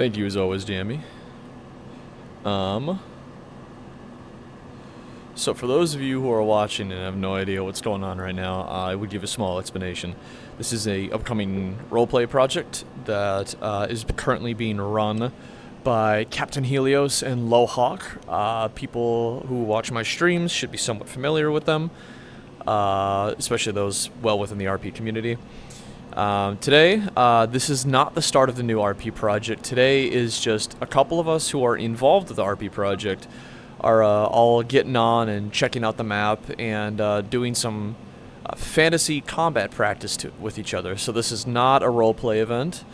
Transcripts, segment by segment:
Thank you as always, Jamie. Um, so for those of you who are watching and have no idea what's going on right now, I would give a small explanation. This is a upcoming roleplay project that is currently being run by Captain Helios and Lowhawk. People who watch my streams should be somewhat familiar with them, especially those well within the RP community. Today, this is not the start of the new RP project. Today is just a couple of us who are involved with the RP project are all getting on and checking out the map and doing some fantasy combat practice with each other. So this is not a roleplay event.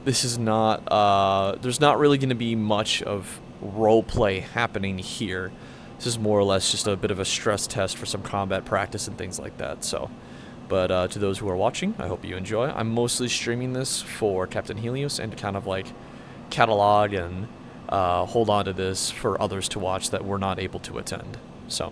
This is not, there's not really going to be much of roleplay happening here. This is more or less just a bit of a stress test for some combat practice and things like that, so... But to those who are watching, I hope you enjoy. I'm mostly streaming this for Captain Helios and to kind of like catalog and hold on to this for others to watch that were not able to attend. So.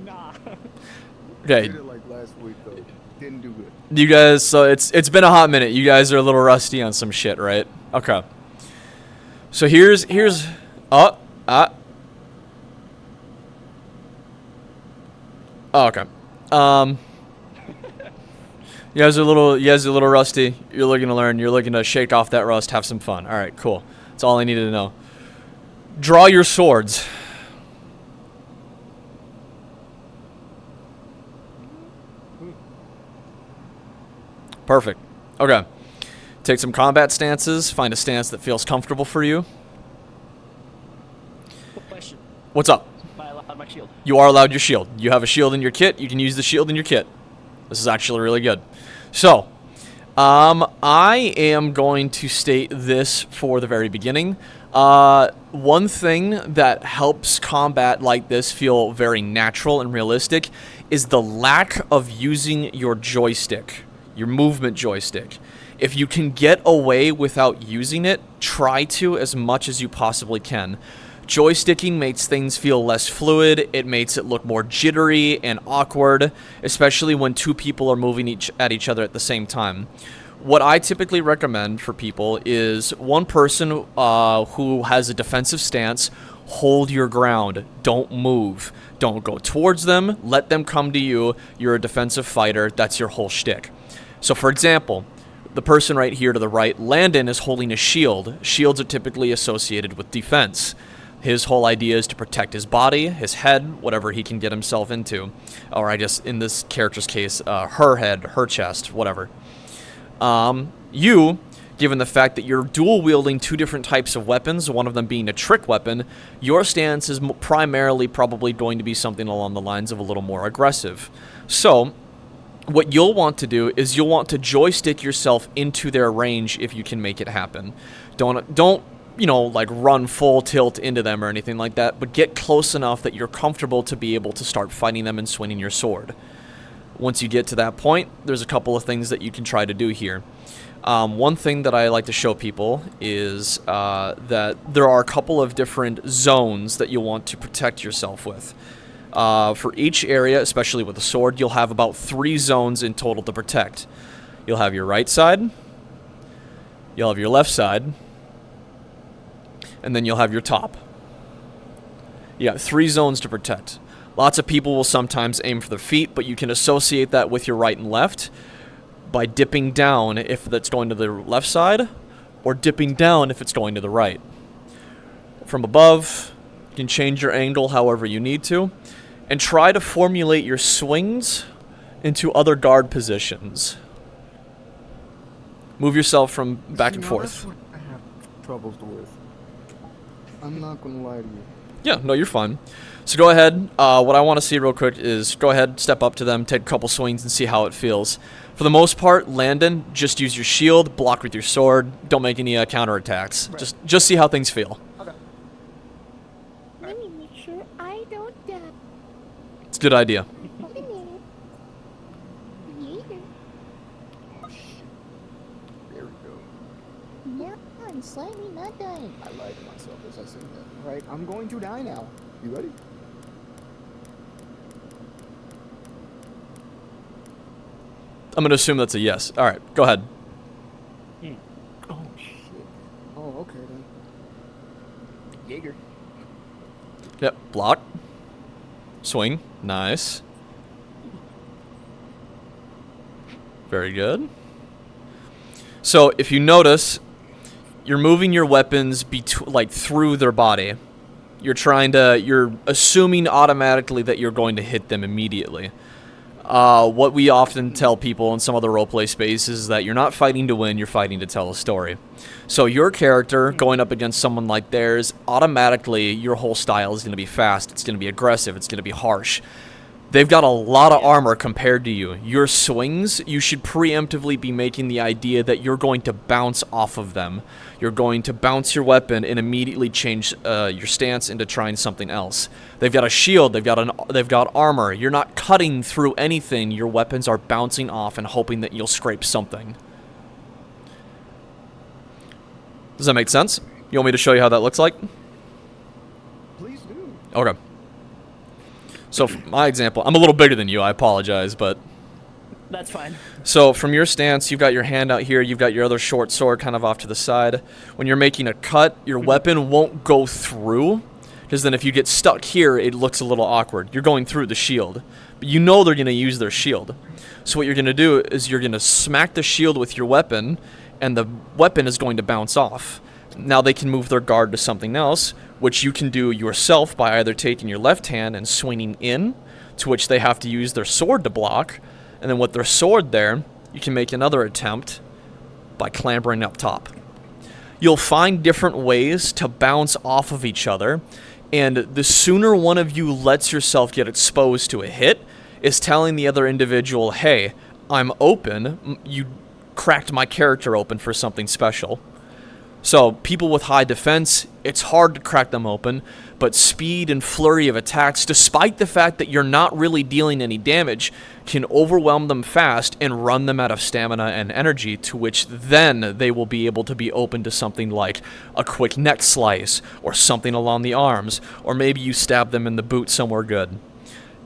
Nah. Okay. Did it like last week though. Didn't do good. You guys, so it's been a hot minute. You guys are a little rusty on some shit, right? Okay. So here's oh okay. You guys are a little rusty. You're looking to learn. You're looking to shake off that rust, have some fun. All right, cool. That's all I needed to know. Draw your swords. Perfect. Okay. Take some combat stances. Find a stance that feels comfortable for you. Question. What's up? Am I allowed my shield? You are allowed your shield. You have a shield in your kit. You can use the shield in your kit. This is actually really good. So, I am going to state this for the very beginning. One thing that helps combat like this feel very natural and realistic is the lack of using your joystick, your movement joystick. If you can get away without using it, try to as much as you possibly can. Joysticking makes things feel less fluid, it makes it look more jittery and awkward, especially when two people are moving at each other at the same time. What I typically recommend for people is one person who has a defensive stance, hold your ground, don't move. Don't go towards them, let them come to you. You're a defensive fighter, that's your whole shtick. So for example, the person right here to the right, Landon, is holding a shield. Shields are typically associated with defense. His whole idea is to protect his body, his head, whatever he can get himself into. Or I guess in this character's case, her head, her chest, whatever. You, given the fact that you're dual wielding two different types of weapons, one of them being a trick weapon, your stance is primarily probably going to be something along the lines of a little more aggressive. So, what you'll want to do is you'll want to joystick yourself into their range if you can make it happen. Don't you know, like run full tilt into them or anything like that, but get close enough that you're comfortable to be able to start fighting them and swinging your sword. Once you get to that point, there's a couple of things that you can try to do here. One thing that I like to show people is that there are a couple of different zones that you'll want to protect yourself with. For each area, especially with a sword, you'll have about 3 zones in total to protect. You'll have your right side, you'll have your left side, and then you'll have your top. You got 3 zones to protect. Lots of people will sometimes aim for the feet, but you can associate that with your right and left by dipping down if that's going to the left side, or dipping down if it's going to the right. From above, you can change your angle however you need to, and try to formulate your swings into other guard positions. Move yourself from back and forth. That's what I have troubles with. I'm not gonna lie to you. Yeah, no, you're fine. So go ahead. What I want to see real quick is go ahead, step up to them, take a couple swings, and see how it feels. For the most part, Landon, just use your shield, block with your sword. Don't make any counterattacks. Right. Just see how things feel. Okay. Let me make sure I don't die. It's a good idea. Wait a minute. Yeah. Oh shit. There we go. Now I'm slightly not dying. I lied to myself as I said that. Alright, I'm going to die now. You ready? I'm going to assume that's a yes. All right, go ahead. Oh shit. Oh, okay then. Jaeger. Yep, block. Swing. Nice. Very good. So, if you notice, you're moving your weapons like through their body. You're assuming automatically that you're going to hit them immediately. What we often tell people in some other roleplay spaces is that you're not fighting to win, you're fighting to tell a story. So your character going up against someone like theirs, automatically your whole style is going to be fast, it's going to be aggressive, it's going to be harsh. They've got a lot of armor compared to you. Your swings, you should preemptively be making the idea that you're going to bounce off of them. You're going to bounce your weapon and immediately change your stance into trying something else. They've got a shield, they've got armor. You're not cutting through anything. Your weapons are bouncing off and hoping that you'll scrape something. Does that make sense? You want me to show you how that looks like? Please do. Okay. So, for my example, I'm a little bigger than you. I apologize, but That's fine. so from your stance, you've got your hand out here. You've got your other short sword kind of off to the side. When you're making a cut, your weapon won't go through, because then if you get stuck here, it looks a little awkward. You're going through the shield, but you know they're going to use their shield. So what you're going to do is you're going to smack the shield with your weapon, and the weapon is going to bounce off. Now they can move their guard to something else, which you can do yourself by either taking your left hand and swinging in, to which they have to use their sword to block, and then with their sword there, you can make another attempt by clambering up top. You'll find different ways to bounce off of each other, and the sooner one of you lets yourself get exposed to a hit is telling the other individual, hey, I'm open, you cracked my character open for something special. So, people with high defense, it's hard to crack them open, but speed and flurry of attacks, despite the fact that you're not really dealing any damage, can overwhelm them fast and run them out of stamina and energy, to which then they will be able to be open to something like a quick neck slice, or something along the arms, or maybe you stab them in the boot somewhere good.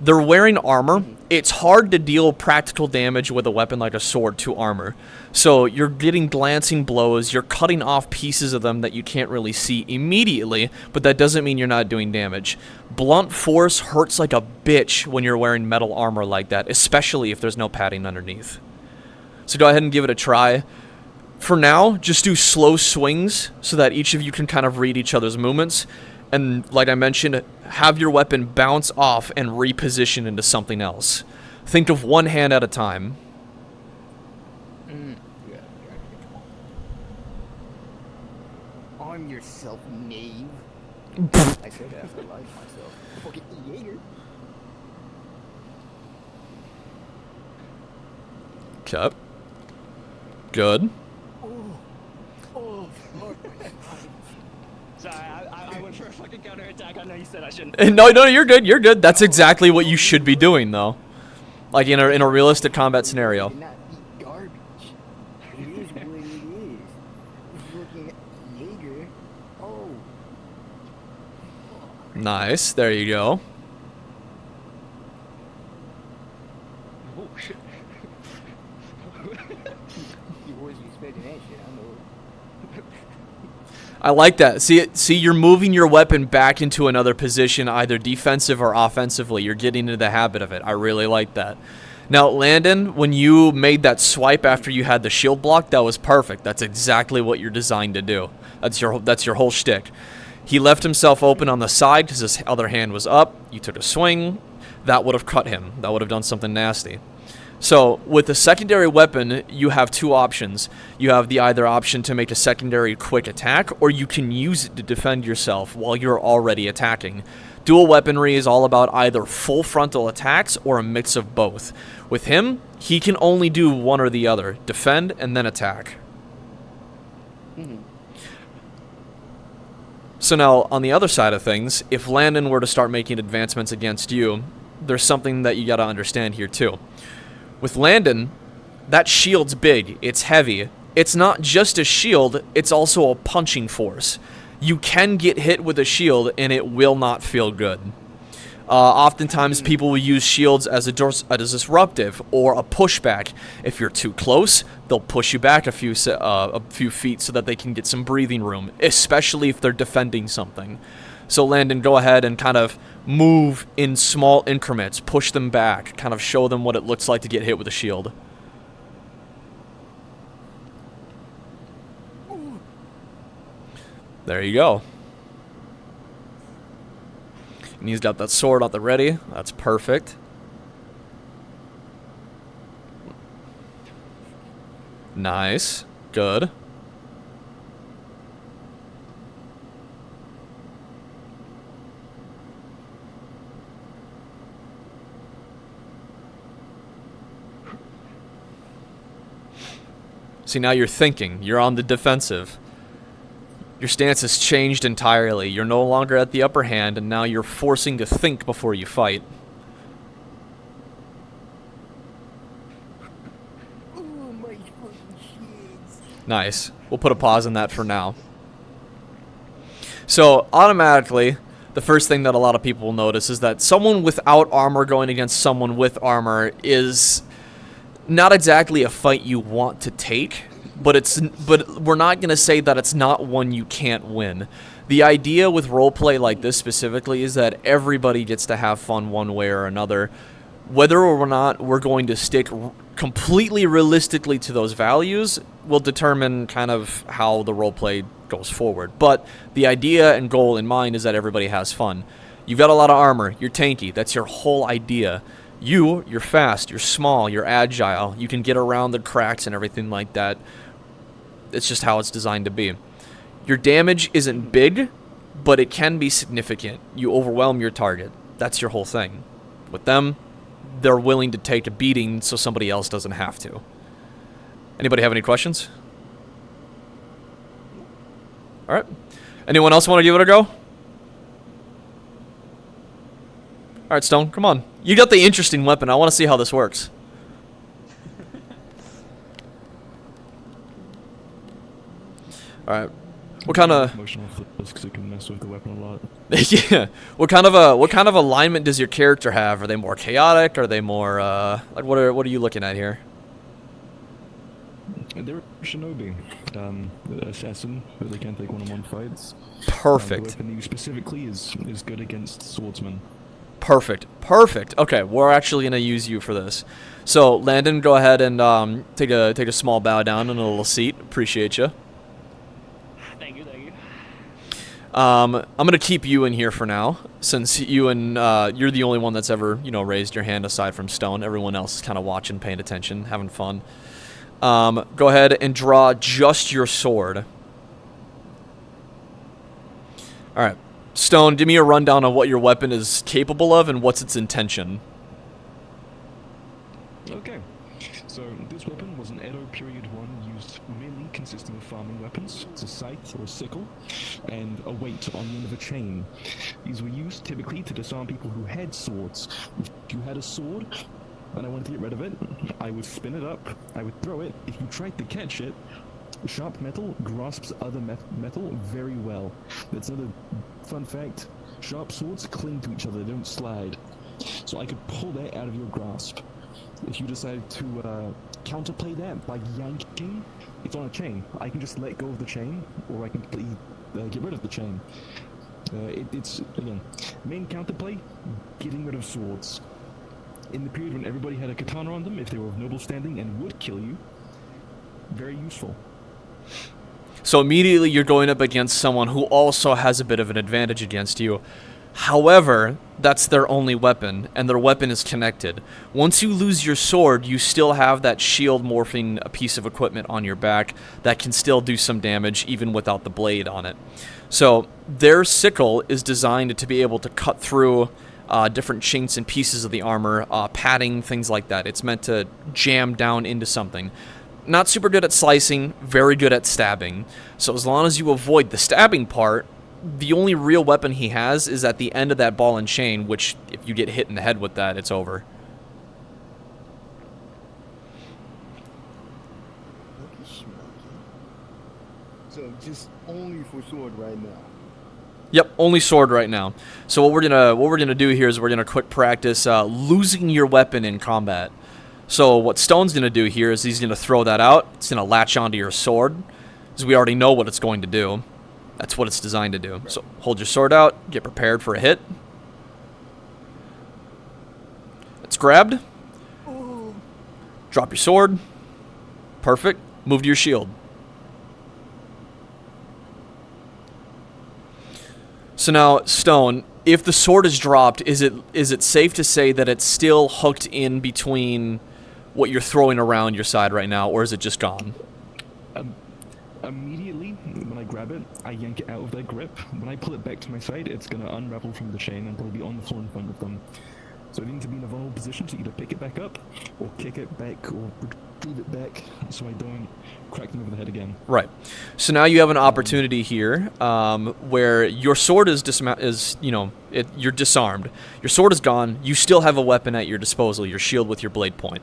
They're wearing armor. It's hard to deal practical damage with a weapon like a sword to armor. So you're getting glancing blows, you're cutting off pieces of them that you can't really see immediately, but that doesn't mean you're not doing damage. Blunt force hurts like a bitch when you're wearing metal armor like that, especially if there's no padding underneath. So go ahead and give it a try. For now, just do slow swings so that each of you can kind of read each other's movements. And like I mentioned, have your weapon bounce off and reposition into something else. Think of one hand at a time. Arm yourself, knave. I said that as I like myself. Fucking Jaeger. Okay. Good. Sorry, I went for a fucking counterattack. I know you said I shouldn't. No, you're good. You're good. That's exactly what you should be doing, though. Like in a realistic combat scenario. Not eat garbage. It is what it is. Fucking Jaeger. Oh. Nice. There you go. Oh, shit. You wasn't expecting that shit, I know. I like that. See, you're moving your weapon back into another position, either defensive or offensively. You're getting into the habit of it. I really like that. Now, Landon, when you made that swipe after you had the shield block, that was perfect. That's exactly what you're designed to do. That's your whole shtick. He left himself open on the side because his other hand was up. You took a swing. That would have cut him. That would have done something nasty. So, with the secondary weapon, you have two options. You have the either option to make a secondary quick attack, or you can use it to defend yourself while you're already attacking. Dual weaponry is all about either full frontal attacks or a mix of both. With him, he can only do one or the other, defend and then attack. So now, on the other side of things, if Landon were to start making advancements against you, there's something that you gotta understand here too. With Landon, that shield's big, it's heavy. It's not just a shield, it's also a punching force. You can get hit with a shield and it will not feel good. Oftentimes people will use shields as a disruptive or a pushback. If you're too close, they'll push you back a few feet so that they can get some breathing room, especially if they're defending something. So Landon, go ahead and kind of move in small increments, push them back, kind of show them what it looks like to get hit with a shield. There you go. And he's got that sword at the ready. That's perfect. Nice. Good. See, now you're thinking. You're on the defensive. Your stance has changed entirely. You're no longer at the upper hand, and now you're forcing to think before you fight. Oh, my fucking shits. Nice. We'll put a pause on that for now. So, automatically, the first thing that a lot of people will notice is that someone without armor going against someone with armor is not exactly a fight you want to take, but we're not going to say that it's not one you can't win. The idea with roleplay like this specifically is that everybody gets to have fun one way or another. Whether or not we're going to stick completely realistically to those values will determine kind of how the roleplay goes forward. But the idea and goal in mind is that everybody has fun. You've got a lot of armor, you're tanky, that's your whole idea. You're fast, you're small, you're agile, you can get around the cracks and everything like that. It's just how it's designed to be. Your damage isn't big, but it can be significant. You overwhelm your target. That's your whole thing. With them, they're willing to take a beating so somebody else doesn't have to. Anybody have any questions? All right. Anyone else want to give it a go? All right, Stone, come on. You got the interesting weapon. I want to see how this works. All right. What kind of emotional flips because it can mess with the weapon a lot. yeah. What kind of alignment does your character have? Are they more chaotic? Are they more like what are you looking at here? They're a shinobi, assassin, but they can take one-on-one fights. Perfect. The weapon you specifically is good against swordsmen. Perfect. Perfect. Okay, we're actually gonna use you for this. So Landon, go ahead and take a small bow down and a little seat. Appreciate you. Thank you, thank you. I'm gonna keep you in here for now, since you and you're the only one that's ever raised your hand aside from Stone. Everyone else is kind of watching, paying attention, having fun. Go ahead and draw just your sword. All right, Stone, give me a rundown on what your weapon is capable of and what's its intention. Okay, so this weapon was an Edo period one used mainly consisting of farming weapons. It's a scythe or a sickle, and a weight on the end of a chain. These were used typically to disarm people who had swords. If you had a sword, and I wanted to get rid of it, I would spin it up, I would throw it. If you tried to catch it, sharp metal grasps other metal very well. That's another fun fact. Sharp swords cling to each other, they don't slide. So I could pull that out of your grasp. If you decide to counterplay that by yanking, it's on a chain. I can just let go of the chain, or I can completely get rid of the chain. It's, again, main counterplay, getting rid of swords. In the period when everybody had a katana on them, if they were of noble standing and would kill you, very useful. So immediately you're going up against someone who also has a bit of an advantage against you. However, that's their only weapon, and their weapon is connected. Once you lose your sword, you still have that shield morphing a piece of equipment on your back that can still do some damage even without the blade on it. So their sickle is designed to be able to cut through different chinks and pieces of the armor, padding, things like that. It's meant to jam down into something. Not super good at slicing, very good at stabbing. So as long as you avoid the stabbing part, the only real weapon he has is at the end of that ball and chain, which if you get hit in the head with that, it's over. Lucky schmucky. So just only for sword right now. Yep, only sword right now. So what we're gonna do here is we're gonna quick practice losing your weapon in combat. So what Stone's gonna do here is he's gonna throw that out. It's gonna latch onto your sword, because we already know what it's going to do. That's what it's designed to do. So hold your sword out, get prepared for a hit. It's grabbed. Ooh. Drop your sword. Perfect. Move to your shield. So now, Stone, if the sword is dropped, is it safe to say that it's still hooked in between what you're throwing around your side right now, or is it just gone? Immediately, when I grab it, I yank it out of their grip. When I pull it back to my side, it's going to unravel from the chain and probably be on the floor in front of them. So I need to be in a vulnerable position to either pick it back up, or kick it back, or leave it back so I don't crack them over the head again. Right. So now you have an opportunity here where your sword is you're disarmed. Your sword is gone. You still have a weapon at your disposal, your shield with your blade point.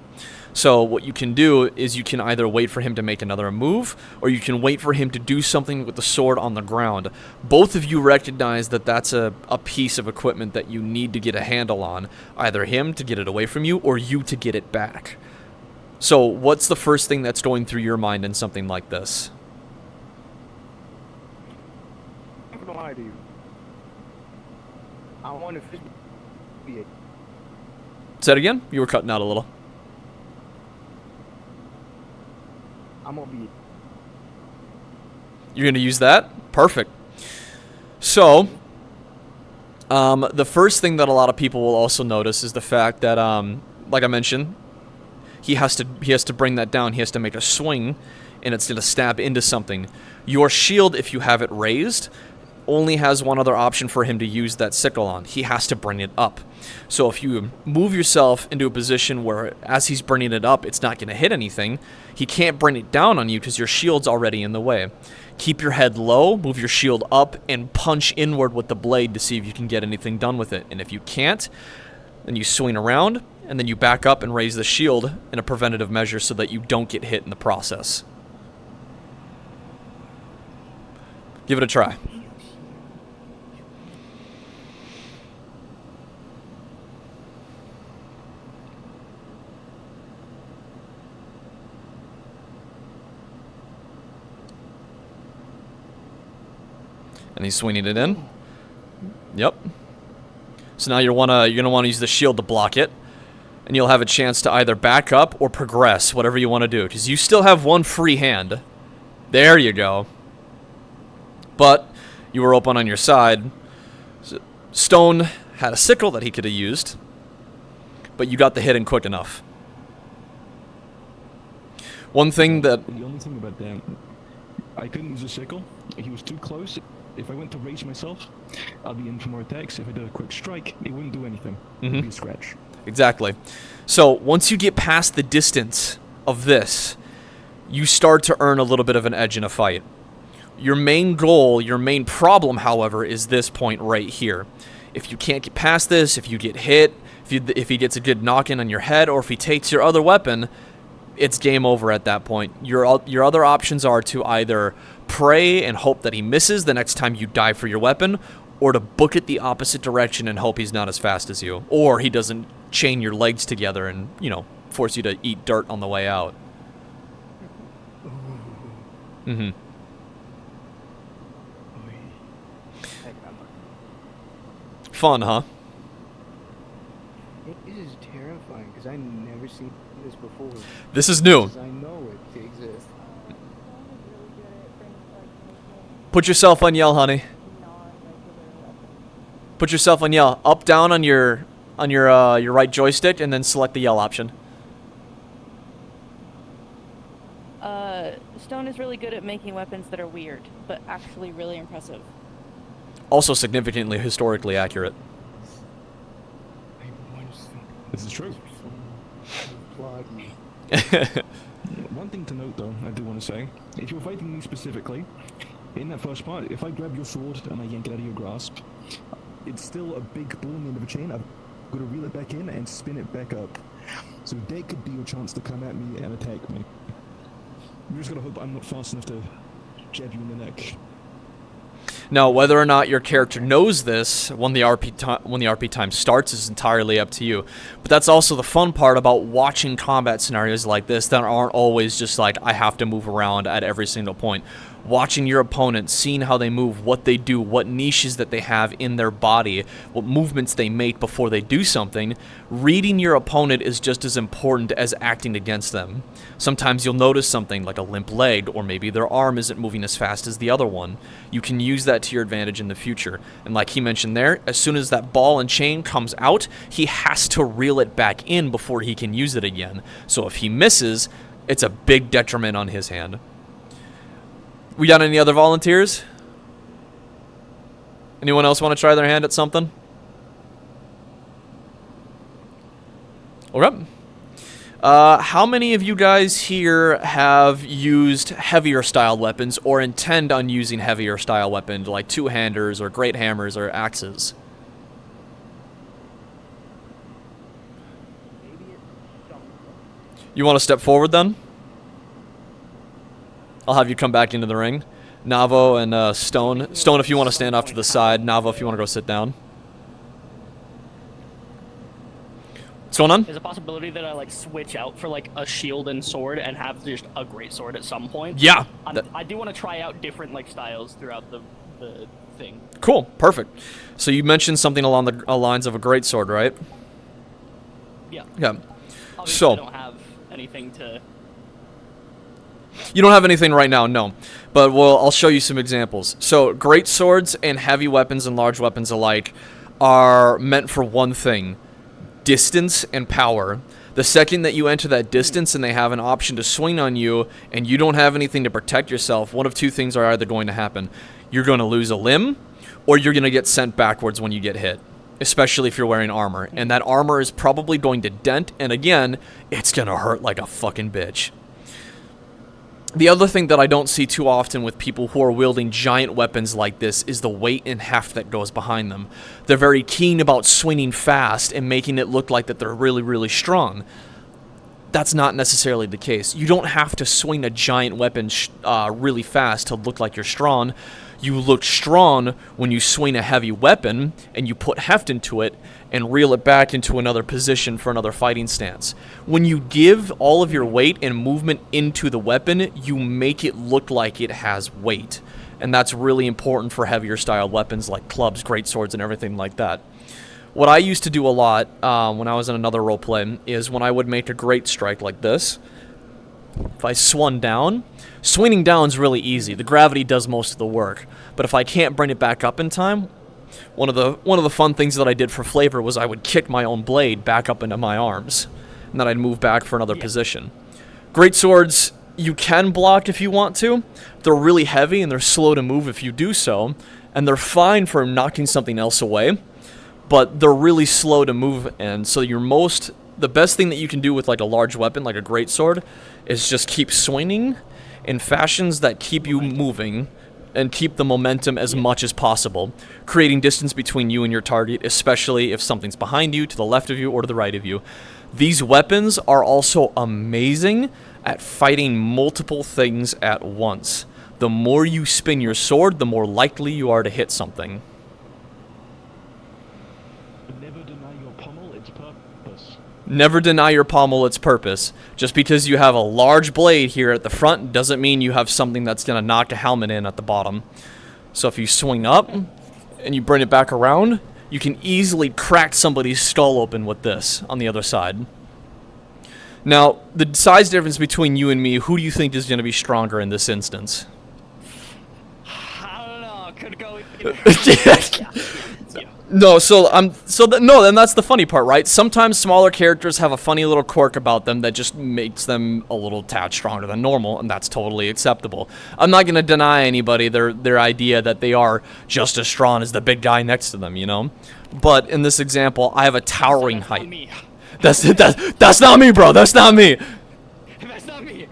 So what you can do is you can either wait for him to make another move, or you can wait for him to do something with the sword on the ground. Both of you recognize that that's a piece of equipment that you need to get a handle on. Either him to get it away from you, or you to get it back. So what's the first thing that's going through your mind in something like this? I'm gonna lie to you. I want to be a Say that again? You were cutting out a little. I'm gonna be You're going to use that? Perfect. So, the first thing that a lot of people will also notice is the fact that, like I mentioned, he has to bring that down. He has to make a swing, and it's going to stab into something. Your shield, if you have it raised, only has one other option for him to use that sickle on. He has to bring it up. So if you move yourself into a position where, as he's bringing it up, it's not going to hit anything, he can't bring it down on you because your shield's already in the way. Keep your head low, move your shield up, and punch inward with the blade to see if you can get anything done with it. And if you can't, then you swing around, and then you back up and raise the shield in a preventative measure so that you don't get hit in the process. Give it a try. And he's swinging it in. Yep. So now you're gonna want to use the shield to block it, and you'll have a chance to either back up or progress, whatever you want to do, because you still have one free hand. There you go. But you were open on your side. Stone had a sickle that he could have used, but you got the hit in quick enough. One thing that... The only thing about that, I couldn't use a sickle. He was too close. If I went to raise myself, I'd be in for more attacks. If I did a quick strike, it wouldn't do anything. It would be a scratch. Exactly. So once you get past the distance of this, you start to earn a little bit of an edge in a fight. Your main goal, your main problem, however, is this point right here. If you can't get past this, if you get hit, if he gets a good knock-in on your head, or if he takes your other weapon, it's game over at that point. Your other options are to either pray and hope that he misses the next time you dive for your weapon, or to book it the opposite direction and hope he's not as fast as you, or he doesn't chain your legs together and, force you to eat dirt on the way out. Mm-hmm. Fun, huh? This is terrifying because I never seen this before. This is new. I know it exists. Put yourself on yell, honey. Put yourself on yell. Up, down on your right joystick, and then select the yell option. Stone is really good at making weapons that are weird, but actually really impressive. Also significantly historically accurate. This is true. One thing to note, though, I do want to say, if you're fighting me specifically, in that first part, if I grab your sword and I yank it out of your grasp, it's still a big ball in the end of a chain. I've got to reel it back in and spin it back up. So that could be your chance to come at me and attack me. I'm just going to hope I'm not fast enough to jab you in the neck. Now, whether or not your character knows this when the RP time starts is entirely up to you. But that's also the fun part about watching combat scenarios like this that aren't always just like, I have to move around at every single point. Watching your opponent, seeing how they move, what they do, what niches that they have in their body, what movements they make before they do something. Reading your opponent is just as important as acting against them. Sometimes you'll notice something like a limp leg, or maybe their arm isn't moving as fast as the other one. You can use that to your advantage in the future. And like he mentioned there, as soon as that ball and chain comes out, he has to reel it back in before he can use it again. So if he misses, it's a big detriment on his hand. We got any other volunteers? Anyone else want to try their hand at something? Okay. How many of you guys here have used heavier style weapons or intend on using heavier style weapons like two-handers or great hammers or axes? You want to step forward then? I'll have you come back into the ring. Navo and Stone. Stone, if you want to stand off to the side. Navo, if you want to go sit down. What's going on? There's a possibility that I like switch out for like a shield and sword and have just a great sword at some point. Yeah. I do want to try out different like styles throughout the thing. Cool. Perfect. So you mentioned something along the lines of a great sword, right? Yeah. Yeah. Obviously, So I don't have anything to. you don't have anything right now, no. But I'll show you some examples. So great swords and heavy weapons and large weapons alike are meant for one thing: distance and power. The second that you enter that distance and they have an option to swing on you and you don't have anything to protect yourself, one of two things are either going to happen. You're going to lose a limb or you're going to get sent backwards when you get hit, especially if you're wearing armor. And that armor is probably going to dent, and again, it's going to hurt like a fucking bitch. The other thing that I don't see too often with people who are wielding giant weapons like this is the weight and heft that goes behind them. They're very keen about swinging fast and making it look like that they're really, really strong. That's not necessarily the case. You don't have to swing a giant weapon really fast to look like you're strong. You look strong when you swing a heavy weapon and you put heft into it and reel it back into another position for another fighting stance. When you give all of your weight and movement into the weapon, you make it look like it has weight. And that's really important for heavier style weapons like clubs, great swords, and everything like that. What I used to do a lot when I was in another roleplay is when I would make a great strike like this, if I swung down, swinging down is really easy. The gravity does most of the work. But if I can't bring it back up in time, one of the fun things that I did for flavor was I would kick my own blade back up into my arms, and then I'd move back for another position. Great swords, you can block if you want to. They're really heavy and they're slow to move if you do so, and they're fine for knocking something else away, but they're really slow to move, and so the best thing that you can do with like a large weapon, like a great sword, is just keep swinging in fashions that keep you moving and keep the momentum as much as possible, creating distance between you and your target, especially if something's behind you, to the left of you, or to the right of you. These weapons are also amazing at fighting multiple things at once. The more you spin your sword, the more likely you are to hit something. Never deny your pommel its purpose. Never deny your pommel its purpose. Just because you have a large blade here at the front doesn't mean you have something that's going to knock a helmet in at the bottom. So if you swing up and you bring it back around, you can easily crack somebody's skull open with this on the other side. Now, the size difference between you and me, who do you think is going to be stronger in this instance? I don't know. Could go. Yeah. No, then that's the funny part, right? Sometimes smaller characters have a funny little quirk about them that just makes them a little tad stronger than normal, and that's totally acceptable. I'm not going to deny anybody their idea that they are just as strong as the big guy next to them, you know? But in this example, I have a towering height. Me. That's not me, bro. That's not me. That's not me.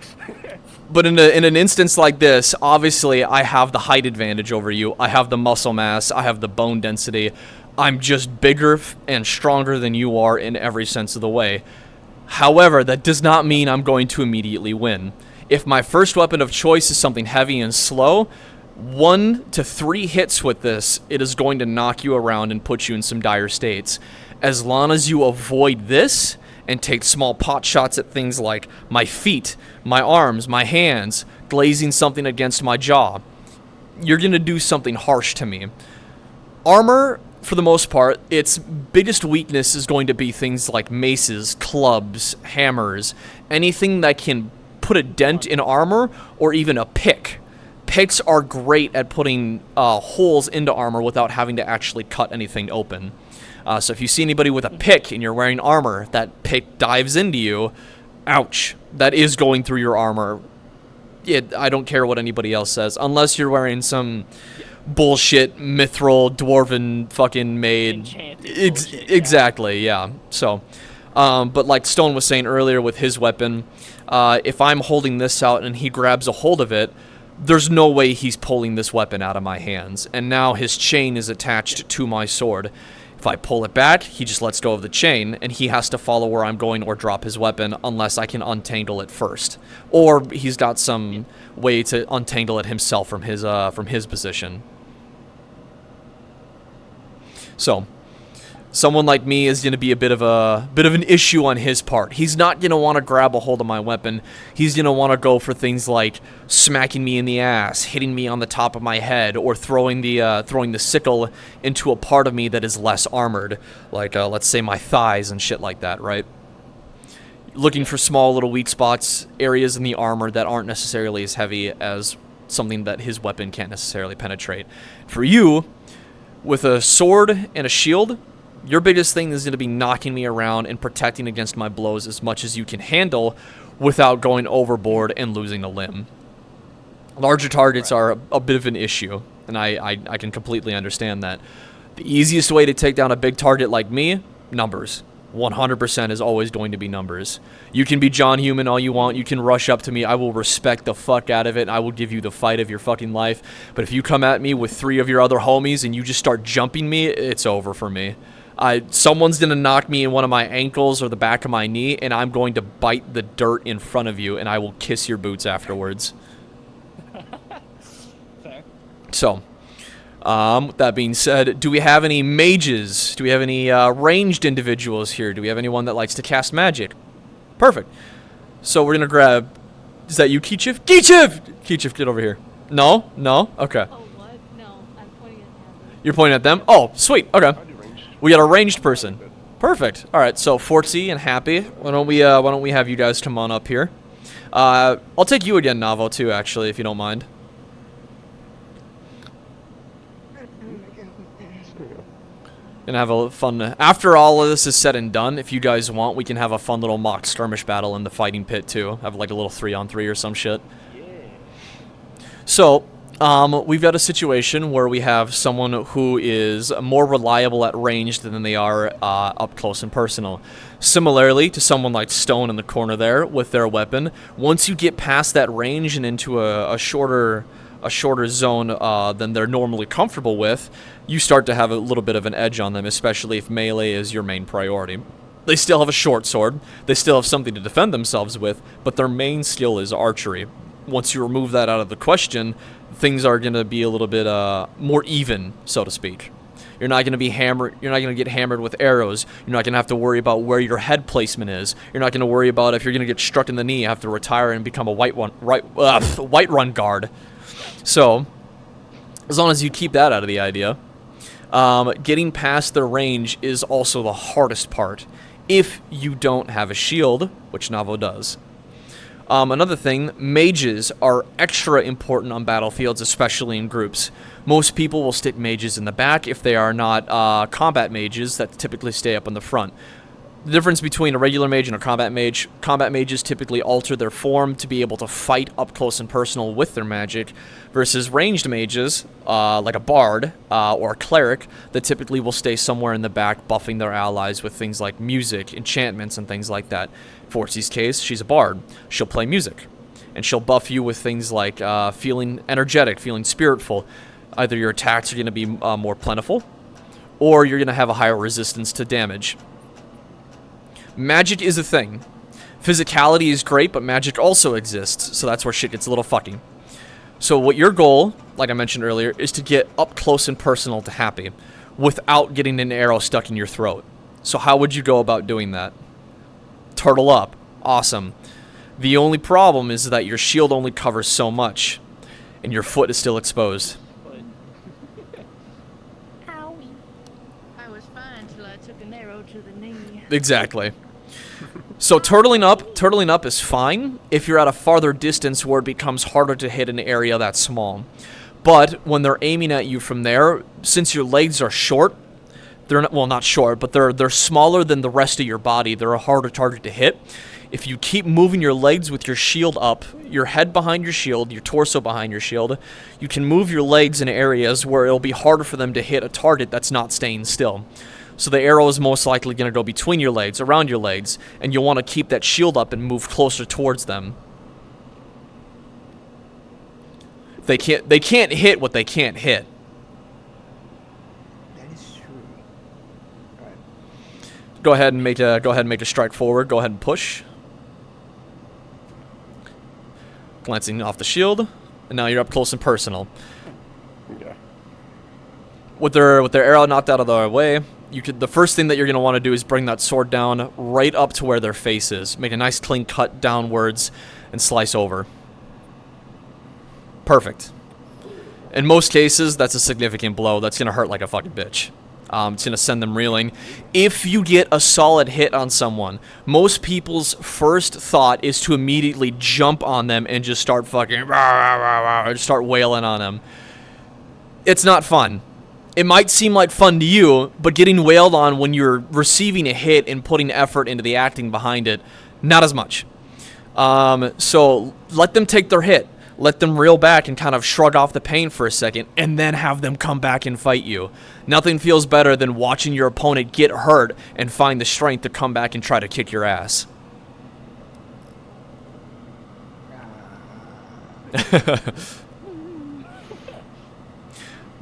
But in an instance like this, obviously I have the height advantage over you. I have the muscle mass. I have the bone density. I'm just bigger and stronger than you are in every sense of the way. However, that does not mean I'm going to immediately win. If my first weapon of choice is something heavy and slow, 1 to 3 hits with this, it is going to knock you around and put you in some dire states. As long as you avoid this and take small pot shots at things like my feet, my arms, my hands, glazing something against my jaw, you're going to do something harsh to me. Armor, for the most part, its biggest weakness is going to be things like maces, clubs, hammers, anything that can put a dent in armor, or even a pick. Picks are great at putting holes into armor without having to actually cut anything open. So if you see anybody with a pick and you're wearing armor, that pick dives into you, ouch, that is going through your armor. I don't care what anybody else says, unless you're wearing some bullshit mithril dwarven fucking made. Enchanted bullshit, Exactly, yeah. So But like Stone was saying earlier with his weapon, if I'm holding this out and he grabs a hold of it, there's no way he's pulling this weapon out of my hands. And now his chain is attached to my sword. If I pull it back, he just lets go of the chain, and he has to follow where I'm going or drop his weapon unless I can untangle it first. Or he's got some way to untangle it himself from his position. So, someone like me is going to be a bit of an issue on his part. He's not going to want to grab a hold of my weapon. He's going to want to go for things like smacking me in the ass, hitting me on the top of my head, or throwing the sickle into a part of me that is less armored, like let's say my thighs and shit like that, right? Looking for small little weak spots, areas in the armor that aren't necessarily as heavy as something that his weapon can't necessarily penetrate. For you, with a sword and a shield, your biggest thing is going to be knocking me around and protecting against my blows as much as you can handle without going overboard and losing a limb. Larger targets are a bit of an issue, and I can completely understand that. The easiest way to take down a big target like me, numbers. 100% is always going to be numbers. You can be John Human all you want. You can rush up to me. I will respect the fuck out of it. I will give you the fight of your fucking life. But if you come at me with 3 of your other homies and you just start jumping me, it's over for me. Someone's going to knock me in one of my ankles or the back of my knee, and I'm going to bite the dirt in front of you, and I will kiss your boots afterwards. Fair. So, with that being said, do we have any mages? Do we have any ranged individuals here? Do we have anyone that likes to cast magic? Perfect. So we're going to grab... Is that you, Keechif? Keechif! Keechif, get over here. No? No? Okay. Oh, what? No, I'm pointing at him. You're pointing at them? Oh, sweet. Okay. We got a ranged person. Perfect. All right. So Fortsy and Happy, why don't we have you guys come on up here? I'll take you again, Navo, too. Actually, if you don't mind. Gonna have a fun. After all of this is said and done, if you guys want, we can have a fun little mock skirmish battle in the fighting pit too. Have like a little 3-on-3 or some shit. So, we've got a situation where we have someone who is more reliable at range than they are up close and personal. Similarly to someone like Stone in the corner there with their weapon, once you get past that range and into a shorter zone than they're normally comfortable with, you start to have a little bit of an edge on them, especially if melee is your main priority. They still have a short sword, they still have something to defend themselves with, but their main skill is archery. Once you remove that out of the question, things are going to be a little bit more even, so to speak. You're not going to be hammered. You're not going to get hammered with arrows. You're not going to have to worry about where your head placement is. You're not going to worry about if you're going to get struck in the knee, you have to retire and become a white run guard. So, as long as you keep that out of the idea, getting past their range is also the hardest part if you don't have a shield, which Navo does. Another thing, mages are extra important on battlefields, especially in groups. Most people will stick mages in the back if they are not combat mages that typically stay up in the front. The difference between a regular mage and a combat mages typically alter their form to be able to fight up close and personal with their magic, versus ranged mages, like a bard or a cleric, that typically will stay somewhere in the back buffing their allies with things like music, enchantments, and things like that. Fortsy's case, she's a bard. She'll play music, and she'll buff you with things like feeling energetic, feeling spiritful. Either your attacks are going to be more plentiful, or you're going to have a higher resistance to damage. Magic is a thing. Physicality is great, but magic also exists, so that's where shit gets a little fucky. So what your goal, like I mentioned earlier, is to get up close and personal to Happy, without getting an arrow stuck in your throat. So how would you go about doing that? Turtle up. Awesome. The only problem is that your shield only covers so much, and your foot is still exposed. Owie. I was fine till I took an arrow to the knee. Exactly. So turtling up is fine if you're at a farther distance where it becomes harder to hit an area that small. But when they're aiming at you from there, since your legs are short, they're not, well, not short, but they're smaller than the rest of your body. They're a harder target to hit. If you keep moving your legs with your shield up, your head behind your shield, your torso behind your shield, you can move your legs in areas where it'll be harder for them to hit a target that's not staying still. So the arrow is most likely going to go between your legs, around your legs, and you'll want to keep that shield up and move closer towards them. They can't hit what they can't hit. That is true. Alright. Go ahead and make a strike forward. Go ahead and push. Glancing off the shield, and now you're up close and personal. Yeah. With their arrow knocked out of the way, the first thing that you're gonna want to do is bring that sword down right up to where their face is. Make a nice clean cut downwards and slice over. Perfect. In most cases, that's a significant blow. That's gonna hurt like a fucking bitch. It's gonna send them reeling. If you get a solid hit on someone, most people's first thought is to immediately jump on them and just start fucking or start wailing on them. It's not fun. It might seem like fun to you, but getting wailed on when you're receiving a hit and putting effort into the acting behind it, not as much. So let them take their hit. Let them reel back and kind of shrug off the pain for a second, and then have them come back and fight you. Nothing feels better than watching your opponent get hurt and find the strength to come back and try to kick your ass.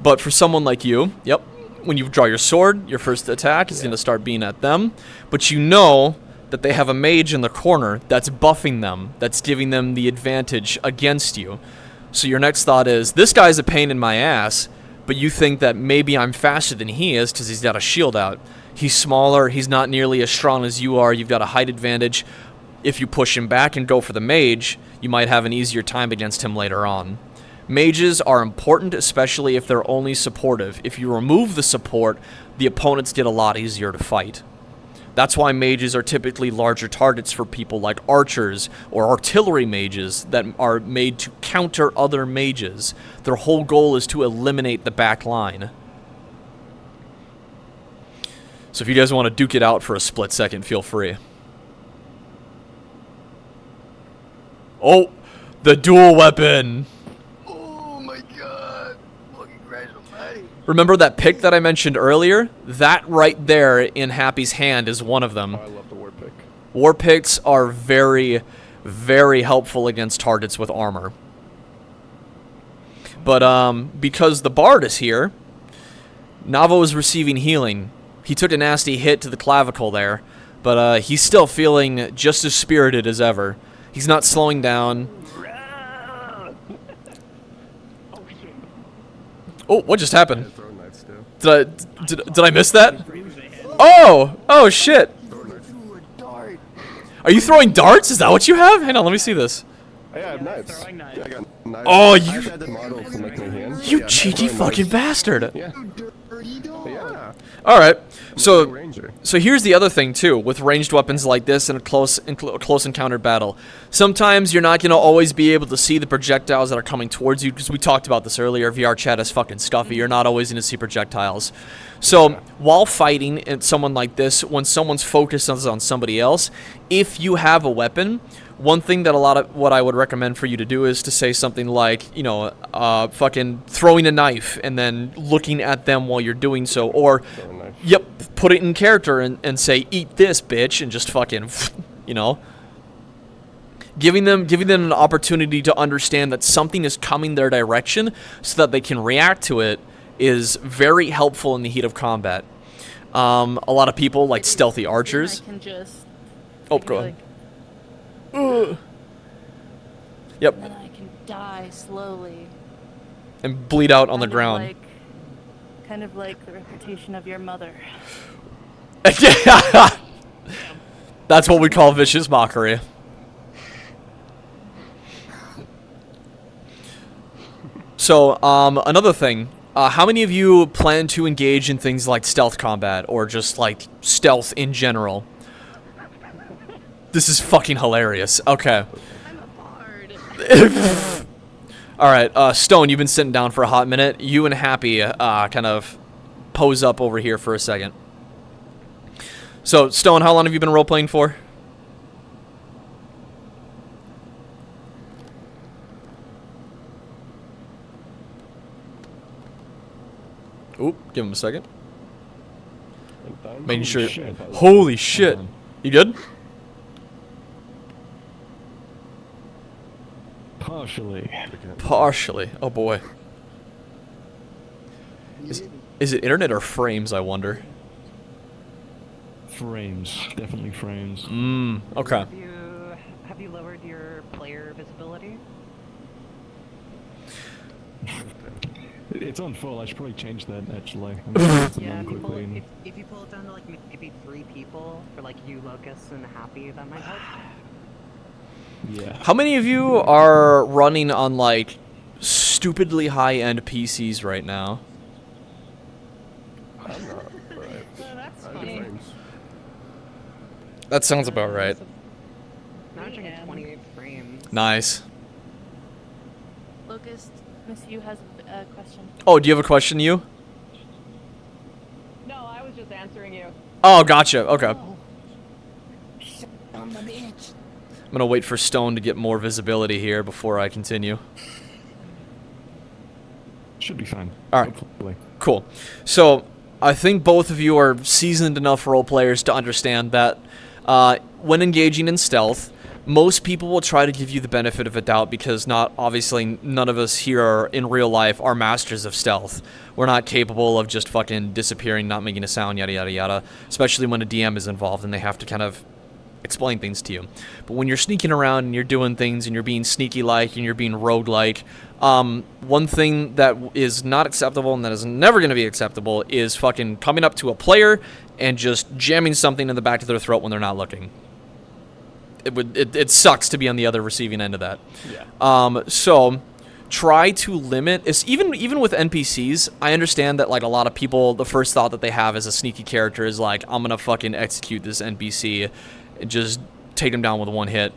But for someone like you, yep, when you draw your sword, your first attack is going to start being at them, but you know that they have a mage in the corner that's buffing them, that's giving them the advantage against you. So your next thought is, this guy's a pain in my ass, but you think that maybe I'm faster than he is because he's got a shield out. He's smaller, he's not nearly as strong as you are, you've got a height advantage. If you push him back and go for the mage, you might have an easier time against him later on. Mages are important, especially if they're only supportive. If you remove the support, the opponents get a lot easier to fight. That's why mages are typically larger targets for people like archers or artillery mages that are made to counter other mages. Their whole goal is to eliminate the back line. So if you guys want to duke it out for a split second, feel free. Oh, the dual weapon! Oh my god! Fucking Christ almighty. Remember that pick that I mentioned earlier? That right there in Happy's hand is one of them. Oh, I love the war pick. War picks are very, very helpful against targets with armor. But because the Bard is here, Navo is receiving healing. He took a nasty hit to the clavicle there, but he's still feeling just as spirited as ever. He's not slowing down. Oh, what just happened? Throw knives too. Did I miss that? Oh shit! Threw a dart. Are you throwing darts? Is that what you have? Hang on, let me see this. I have knives. throwing knives. Yeah, I got knives. Oh, I you- had the model from like my hand. You Yeah, cheeky throwing fucking knives. bastard! Yeah. Dirty dog. Yeah. All right, I'm a so ranger. here's the other thing too with ranged weapons like this in a close encounter battle. Sometimes you're not gonna always be able to see the projectiles that are coming towards you because we talked about this earlier. VR chat is fucking stuffy. You're not always gonna see projectiles. So while fighting in someone like this, when someone's focus is on somebody else, if you have a weapon, one thing that what I would recommend for you to do is to say something like, you know, fucking throwing a knife and then looking at them while you're doing so, or Throwing knife. yep, put it in character and say, eat this, bitch, and just fucking, you know. Giving them an opportunity to understand that something is coming their direction so that they can react to it is very helpful in the heat of combat. A lot of people like stealthy archers. I can just. Oh, I can go be ahead. like, Yep, and then I can die slowly. and bleed out on the Kind of ground. Kind of like the reputation of your mother. That's what we call vicious mockery. So, another thing. How many of you plan to engage in things like stealth combat or just like stealth in general? This is fucking hilarious. Okay. I'm a bard. Alright, Stone, you've been sitting down for a hot minute. You and Happy kind of pose up over here for a second. So, Stone, how long have you been role-playing for? Oop, give him a second. done. Making sure. shit. Holy shit! You good? Partially. Partially. Oh boy. Is it internet or frames? I wonder. Frames. Definitely frames. Okay. Have you lowered your player visibility? It's on full. I should probably change that actually. I'm gonna put some Yeah, on quickly. if you pull it down to like maybe 3 people for like you, Locust, and Happy, that might help. Yeah. How many of you are running on like stupidly high-end PCs right now? I'm not, but That's I have funny. frames. That sounds about right. Imagine Yeah. 28 frames. Nice. Locust, Miss Yu has a question. Oh, do you have a question, you? No, I was just answering you. Oh, gotcha. Okay. On my bitch. I'm gonna wait for Stone to get more visibility here before I continue. Should be fine. All right. Hopefully. Cool. So, I think both of you are seasoned enough role players to understand that when engaging in stealth, most people will try to give you the benefit of a doubt because obviously none of us here are, in real life are masters of stealth. We're not capable of just fucking disappearing, not making a sound, yada yada yada, especially when a DM is involved and they have to kind of explain things to you. But when you're sneaking around and you're doing things and you're being sneaky-like and you're being rogue-like, one thing that is not acceptable and that is never going to be acceptable is fucking coming up to a player and just jamming something in the back of their throat when they're not looking. It sucks to be on the other receiving end of that. Yeah. So try to limit. Even with NPCs, I understand that like a lot of people, the first thought that they have as a sneaky character is like, I'm gonna fucking execute this NPC and just take them down with one hit.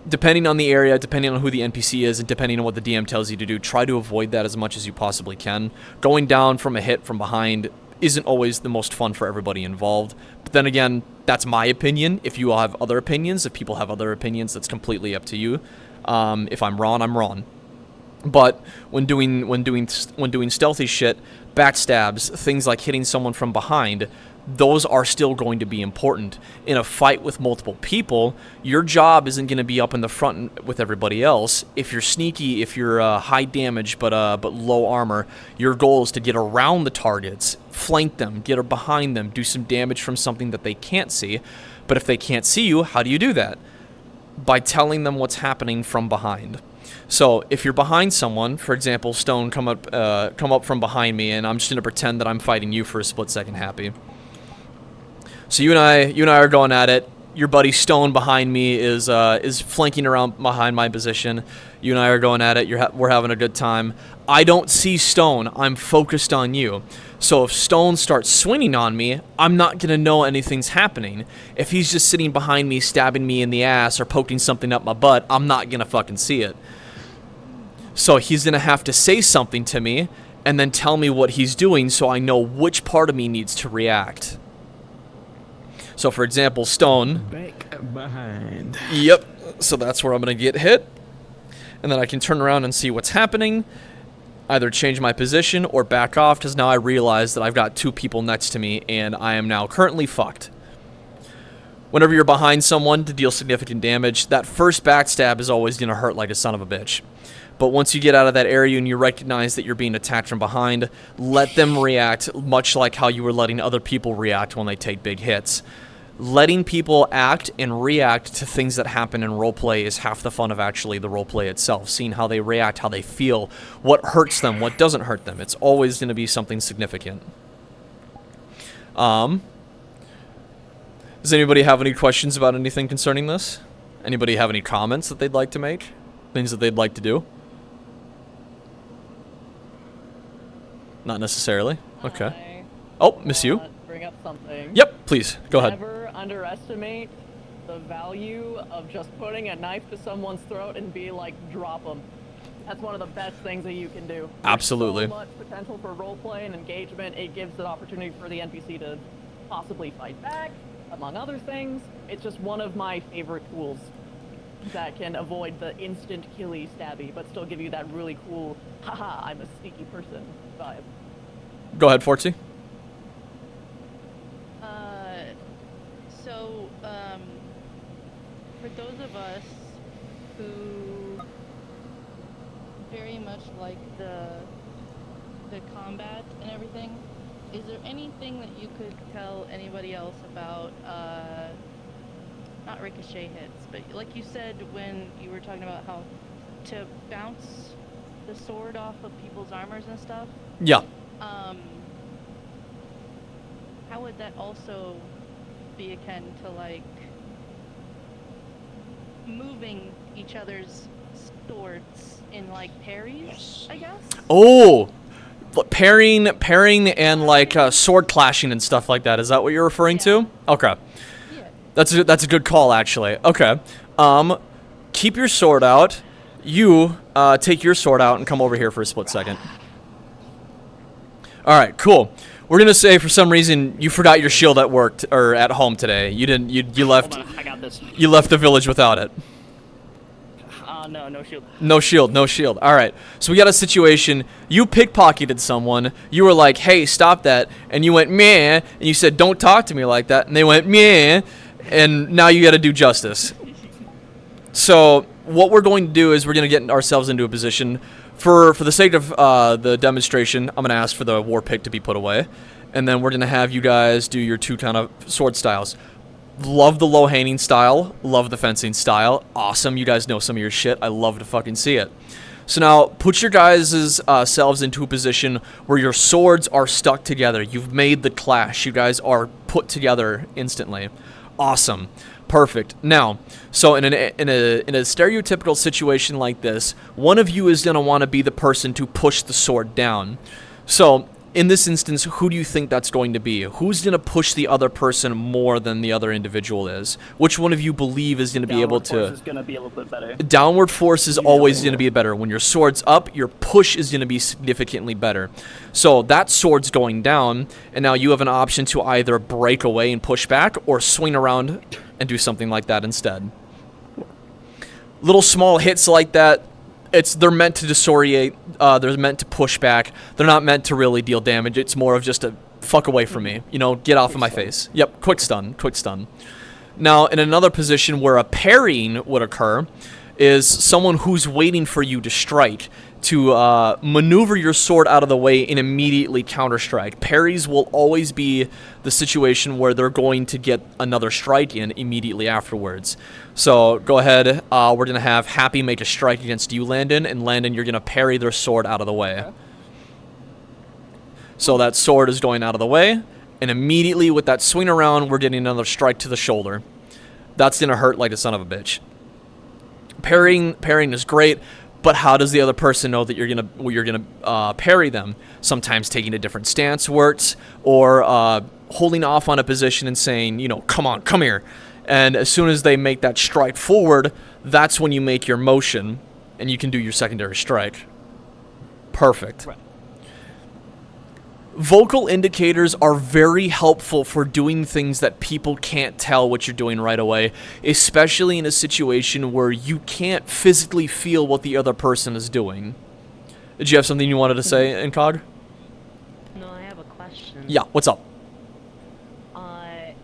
Depending on the area, depending on who the NPC is, and depending on what the DM tells you to do, try to avoid that as much as you possibly can. Going down from a hit from behind isn't always the most fun for everybody involved. But then again, that's my opinion. If you all have other opinions, if people have other opinions, that's completely up to you. If I'm wrong, I'm wrong. But when doing stealthy shit, backstabs, things like hitting someone from behind, those are still going to be important. In a fight with multiple people, your job isn't going to be up in the front with everybody else. If you're sneaky, if you're high damage but low armor, your goal is to get around the targets, flank them, get behind them, do some damage from something that they can't see. But if they can't see you, how do you do that? By telling them what's happening from behind. So if you're behind someone, for example, Stone, come up from behind me, and I'm just gonna pretend that I'm fighting you for a split second, Happy. So you and I are going at it. Your buddy Stone behind me is flanking around behind my position. You and I are going at it. We're having a good time. I don't see Stone. I'm focused on you. So if Stone starts swinging on me, I'm not gonna know anything's happening. If he's just sitting behind me, stabbing me in the ass or poking something up my butt, I'm not gonna fucking see it. So he's gonna have to say something to me and then tell me what he's doing so I know which part of me needs to react. So for example, Stone. Back behind. Yep. So that's where I'm gonna get hit. And then I can turn around and see what's happening. Either change my position or back off, because now I realize that I've got two people next to me and I am now currently fucked. Whenever you're behind someone to deal significant damage, that first backstab is always gonna hurt like a son of a bitch. But once you get out of that area and you recognize that you're being attacked from behind, let them react much like how you were letting other people react when they take big hits. Letting people act and react to things that happen in roleplay is half the fun of actually the roleplay itself. Seeing how they react, how they feel, what hurts them, what doesn't hurt them. It's always going to be something significant. Does anybody have any questions about anything concerning this? Anybody have any comments that they'd like to make? Things that they'd like to do? Not necessarily. Okay. Oh, Miss Yu? Bring up something. Yep, please. Go ahead. Never underestimate the value of just putting a knife to someone's throat and be like, drop them. That's one of the best things that you can do. Absolutely. There's so much potential for roleplay and engagement. It gives an opportunity for the NPC to possibly fight back, among other things. It's just one of my favorite tools that can avoid the instant killy stabby, but still give you that really cool, haha, I'm a sneaky person vibe. Go ahead, Fortsy. combat and everything, is there anything that you could tell anybody else about, not ricochet hits, but like you said when you were talking about how to bounce the sword off of people's armors and stuff? Yeah. How would that also be akin to, like, moving each other's swords in, like, parries, I guess? Oh! Parrying and, like, sword clashing and stuff like that. Is that what you're referring to? Okay. Yeah. That's a good call, actually. Okay. Keep your sword out. You, take your sword out and come over here for a split second. Alright, cool. We're gonna say for some reason you forgot your shield at work or at home today. You didn't. You left. Hold on, I got this. You left the village without it. No shield. No shield. No shield. All right. So we got a situation. You pickpocketed someone. You were like, "Hey, stop that!" And you went meh, and you said, "Don't talk to me like that." And they went meh, and now you got to do justice. So what we're going to do is we're going to get ourselves into a position. For the sake of the demonstration, I'm going to ask for the war pick to be put away. And then we're going to have you guys do your two kind of sword styles. Love the low-hanging style. Love the fencing style. Awesome. You guys know some of your shit. I love to fucking see it. So now, put your guys' selves into a position where your swords are stuck together. You've made the clash. You guys are put together instantly. Awesome. Perfect. Now, so in a stereotypical situation like this, one of you is going to want to be the person to push the sword down. So, in this instance, who do you think that's going to be? Who's going to push the other person more than the other individual is? Which one of you believe is going to be able to... Downward force is going to be a little bit better. Downward force is always going to be better. When your sword's up, your push is going to be significantly better. So that sword's going down, and now you have an option to either break away and push back, or swing around and do something like that instead. Little small hits like that, they're meant to disorientate, they're meant to push back. They're not meant to really deal damage. It's more of just a fuck away from me. You know, get off of my face. Yep, quick stun, quick stun. Now, in another position where a parrying would occur is someone who's waiting for you to strike, to maneuver your sword out of the way and immediately counter-strike. Parries will always be the situation where they're going to get another strike in immediately afterwards. So go ahead, we're going to have Happy make a strike against you, Landon, and Landon, you're going to parry their sword out of the way. Okay. So that sword is going out of the way, and immediately with that swing around, we're getting another strike to the shoulder. That's going to hurt like a son of a bitch. Parrying is great. But how does the other person know that you're gonna parry them? Sometimes taking a different stance works, or holding off on a position and saying, you know, come on, come here. And as soon as they make that strike forward, that's when you make your motion, and you can do your secondary strike. Perfect. Right. Vocal indicators are very helpful for doing things that people can't tell what you're doing right away, especially in a situation where you can't physically feel what the other person is doing. Did you have something you wanted to say, Incog? No, I have a question. Yeah, what's up?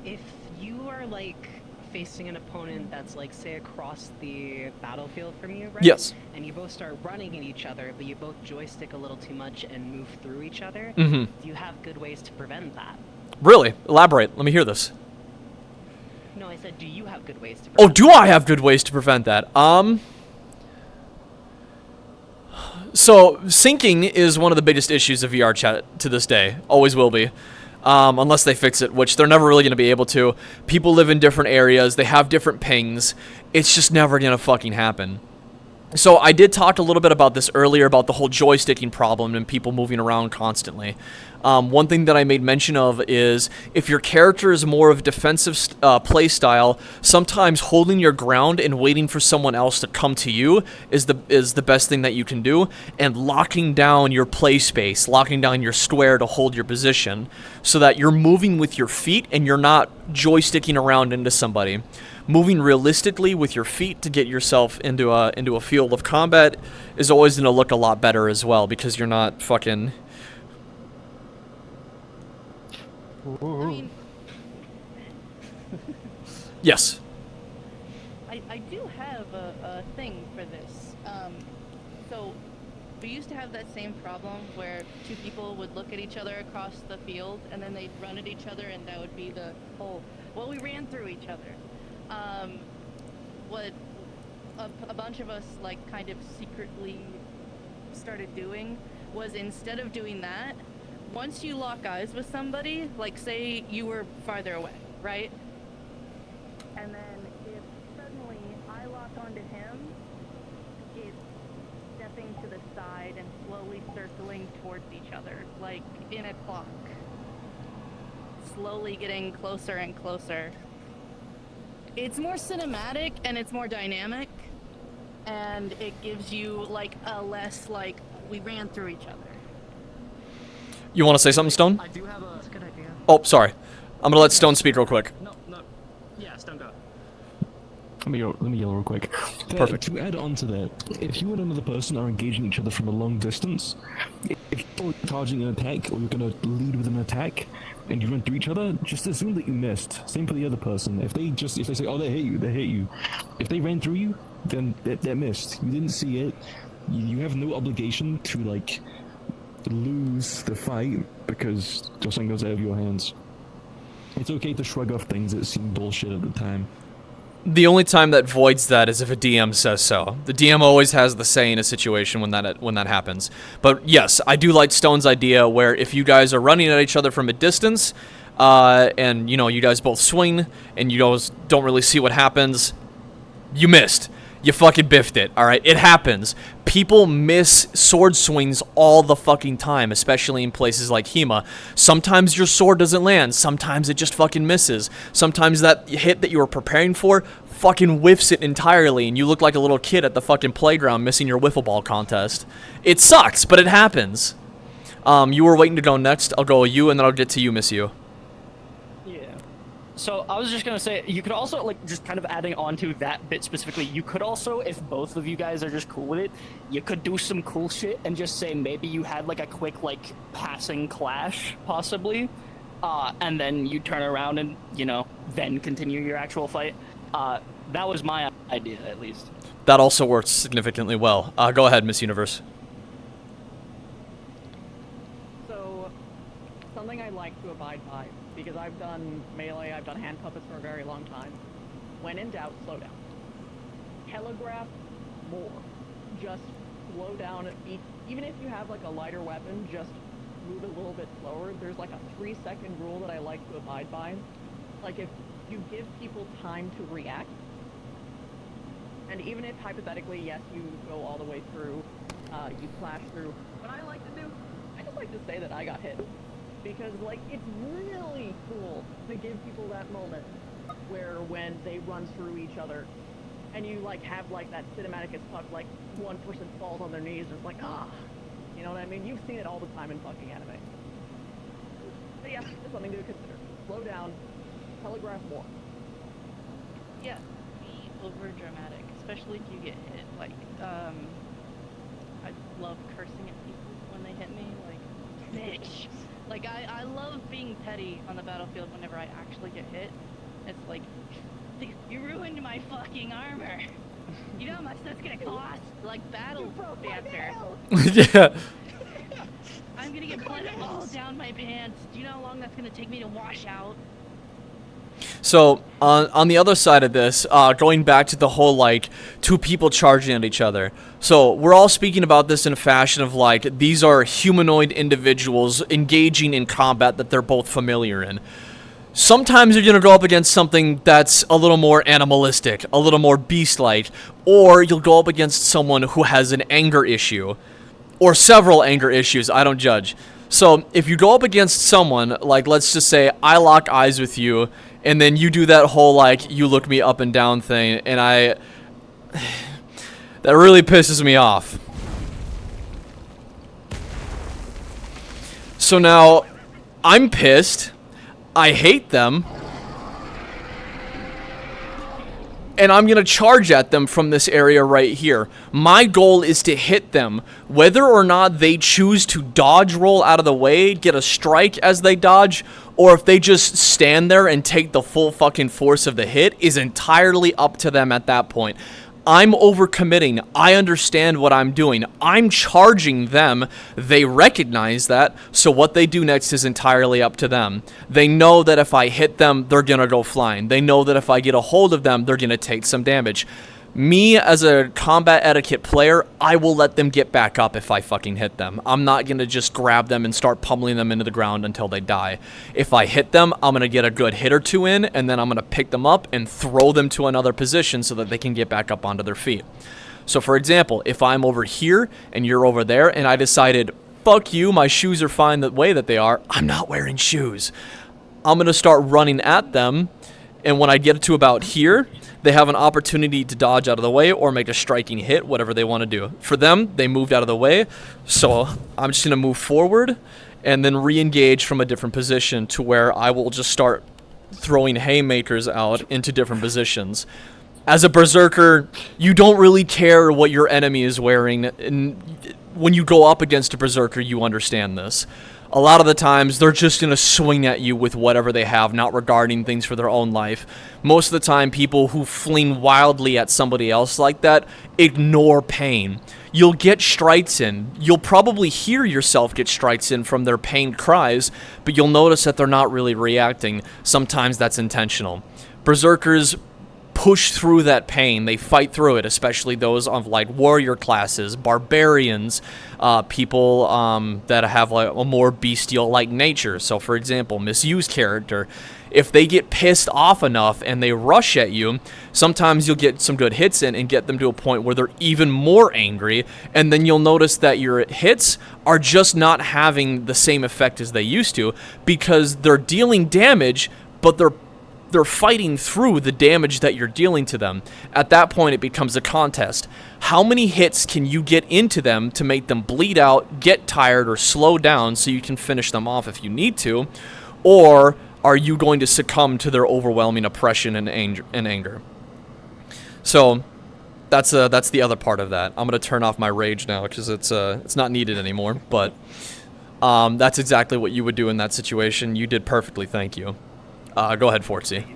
If you are, like, facing an opponent that's, like, say, across the battlefield from you, right? Yes. And you both start running at each other, but you both joystick a little too much and move through each other, do you have good ways to prevent that? Really? Elaborate. Let me hear this. No, I said, do you have good ways to prevent that? Oh, do I have good ways to prevent that? So, syncing is one of the biggest issues of VR chat to this day. Always will be. Unless they fix it, which they're never really going to be able to. People live in different areas. They have different pings. It's just never going to fucking happen. So I did talk a little bit about this earlier, about the whole joysticking problem and people moving around constantly. One thing that I made mention of is if your character is more of a defensive play style, sometimes holding your ground and waiting for someone else to come to you is the best thing that you can do, and locking down your play space, locking down your square to hold your position so that you're moving with your feet and you're not joysticking around into somebody. Moving realistically with your feet to get yourself into a field of combat is always going to look a lot better as well, because you're not fucking... I mean, yes. I do have a thing for this. So, we used to have that same problem where two people would look at each other across the field and then they'd run at each other and that would be the whole, well, we ran through each other. What a bunch of us like kind of secretly started doing was, instead of doing that, once you lock eyes with somebody, like say you were farther away, right? And then if suddenly I lock onto him, it's stepping to the side and slowly circling towards each other, like in a clock. Slowly getting closer and closer. It's more cinematic and it's more dynamic, and it gives you like a less like we ran through each other. You want to say something, Stone? I do have a... That's a good idea. Oh, sorry. I'm gonna let Stone speak real quick. No. Yeah, Stone, go. Let me yell real quick. Perfect. To add on to that, if you and another person are engaging each other from a long distance, if you're charging an attack or you're gonna lead with an attack, and you run through each other, just assume that you missed. Same for the other person. If they say, oh, they hit you. If they ran through you, then that missed. You didn't see it. You have no obligation to like lose the fight because something goes out of your hands. It's okay to shrug off things that seem bullshit at the time. The only time that voids that is if a DM says so. The DM always has the say in a situation when that happens. But yes, I do like Stone's idea where if you guys are running at each other from a distance, and you know you guys both swing and you guys don't really see what happens, you missed. You fucking biffed it, alright? It happens. People miss sword swings all the fucking time, especially in places like Hema. Sometimes your sword doesn't land. Sometimes it just fucking misses. Sometimes that hit that you were preparing for fucking whiffs it entirely, and you look like a little kid at the fucking playground missing your wiffle ball contest. It sucks, but it happens. You were waiting to go next. I'll go you, and then I'll get to you, Miss You. So I was just gonna say, you could also, like, just kind of adding on to that bit specifically, you could also, if both of you guys are just cool with it, you could do some cool shit and just say maybe you had, like, a quick, like, passing clash, possibly, and then you turn around and, you know, then continue your actual fight. That was my idea, at least. That also works significantly well. Go ahead, Miss Universe. So, something I like to abide by, because I've done melee, I've done hand puppets for a very long time. When in doubt, slow down. Telegraph more. Just slow down. Even if you have like a lighter weapon, just move a little bit slower. There's like a 3-second rule that I like to abide by. Like if you give people time to react, and even if hypothetically, yes, you go all the way through, you flash through, what I like to do, I just like to say that I got hit. Because, like, it's really cool to give people that moment where when they run through each other and you, like, have, like, that cinematic as fuck, like, one person falls on their knees and it's like, ah. You know what I mean? You've seen it all the time in fucking anime. But yeah, just something to consider. Slow down, telegraph more. Yeah, be over dramatic, especially if you get hit. Like, I love cursing at people when they hit me, like, bitch. Like, I love being petty on the battlefield whenever I actually get hit. It's like, you ruined my fucking armor. You know how much that's gonna cost? Like, battle banter. Yeah. I'm gonna get blood all down my pants. Do you know how long that's gonna take me to wash out? So, on the other side of this, going back to the whole, like, two people charging at each other. So, we're all speaking about this in a fashion of, like, these are humanoid individuals engaging in combat that they're both familiar in. Sometimes you're going to go up against something that's a little more animalistic, a little more beast-like, or you'll go up against someone who has an anger issue, or several anger issues, I don't judge. So, if you go up against someone, like, let's just say, I lock eyes with you, and then you do that whole, like, you look me up and down thing, and that really pisses me off. So now, I'm pissed, I hate them, and I'm gonna charge at them from this area right here. My goal is to hit them. Whether or not they choose to dodge roll out of the way, get a strike as they dodge, or if they just stand there and take the full fucking force of the hit is entirely up to them at that point. I'm overcommitting. I understand what I'm doing. I'm charging them. They recognize that, so what they do next is entirely up to them. They know that if I hit them, they're gonna go flying. They know that if I get a hold of them, they're gonna take some damage. Me, as a combat etiquette player, I will let them get back up if I fucking hit them. I'm not gonna just grab them and start pummeling them into the ground until they die. If I hit them, I'm gonna get a good hit or two in, and then I'm gonna pick them up and throw them to another position so that they can get back up onto their feet. So for example, if I'm over here and you're over there and I decided, fuck you, my shoes are fine the way that they are, I'm not wearing shoes. I'm gonna start running at them, and when I get to about here, they have an opportunity to dodge out of the way or make a striking hit, whatever they want to do. For them, they moved out of the way, so I'm just going to move forward and then re-engage from a different position to where I will just start throwing haymakers out into different positions. As a berserker, you don't really care what your enemy is wearing, and when you go up against a berserker, you understand this. A lot of the times, they're just going to swing at you with whatever they have, not regarding things for their own life. Most of the time, people who fling wildly at somebody else like that ignore pain. You'll get strikes in. You'll probably hear yourself get strikes in from their pained cries, but you'll notice that they're not really reacting. Sometimes that's intentional. Berserkers push through that pain. They fight through it, especially those of like warrior classes, barbarians, people that have like a more bestial-like nature. So for example, misused character, if they get pissed off enough and they rush at you, sometimes you'll get some good hits in and get them to a point where they're even more angry, and then you'll notice that your hits are just not having the same effect as they used to because they're dealing damage, but they're fighting through the damage that you're dealing to them. At that point, it becomes a contest. How many hits can you get into them to make them bleed out, get tired, or slow down so you can finish them off if you need to? Or are you going to succumb to their overwhelming oppression and anger? So that's the other part of that. I'm going to turn off my rage now because it's not needed anymore. But that's exactly what you would do in that situation. You did perfectly, thank you. Go ahead, Fortsy.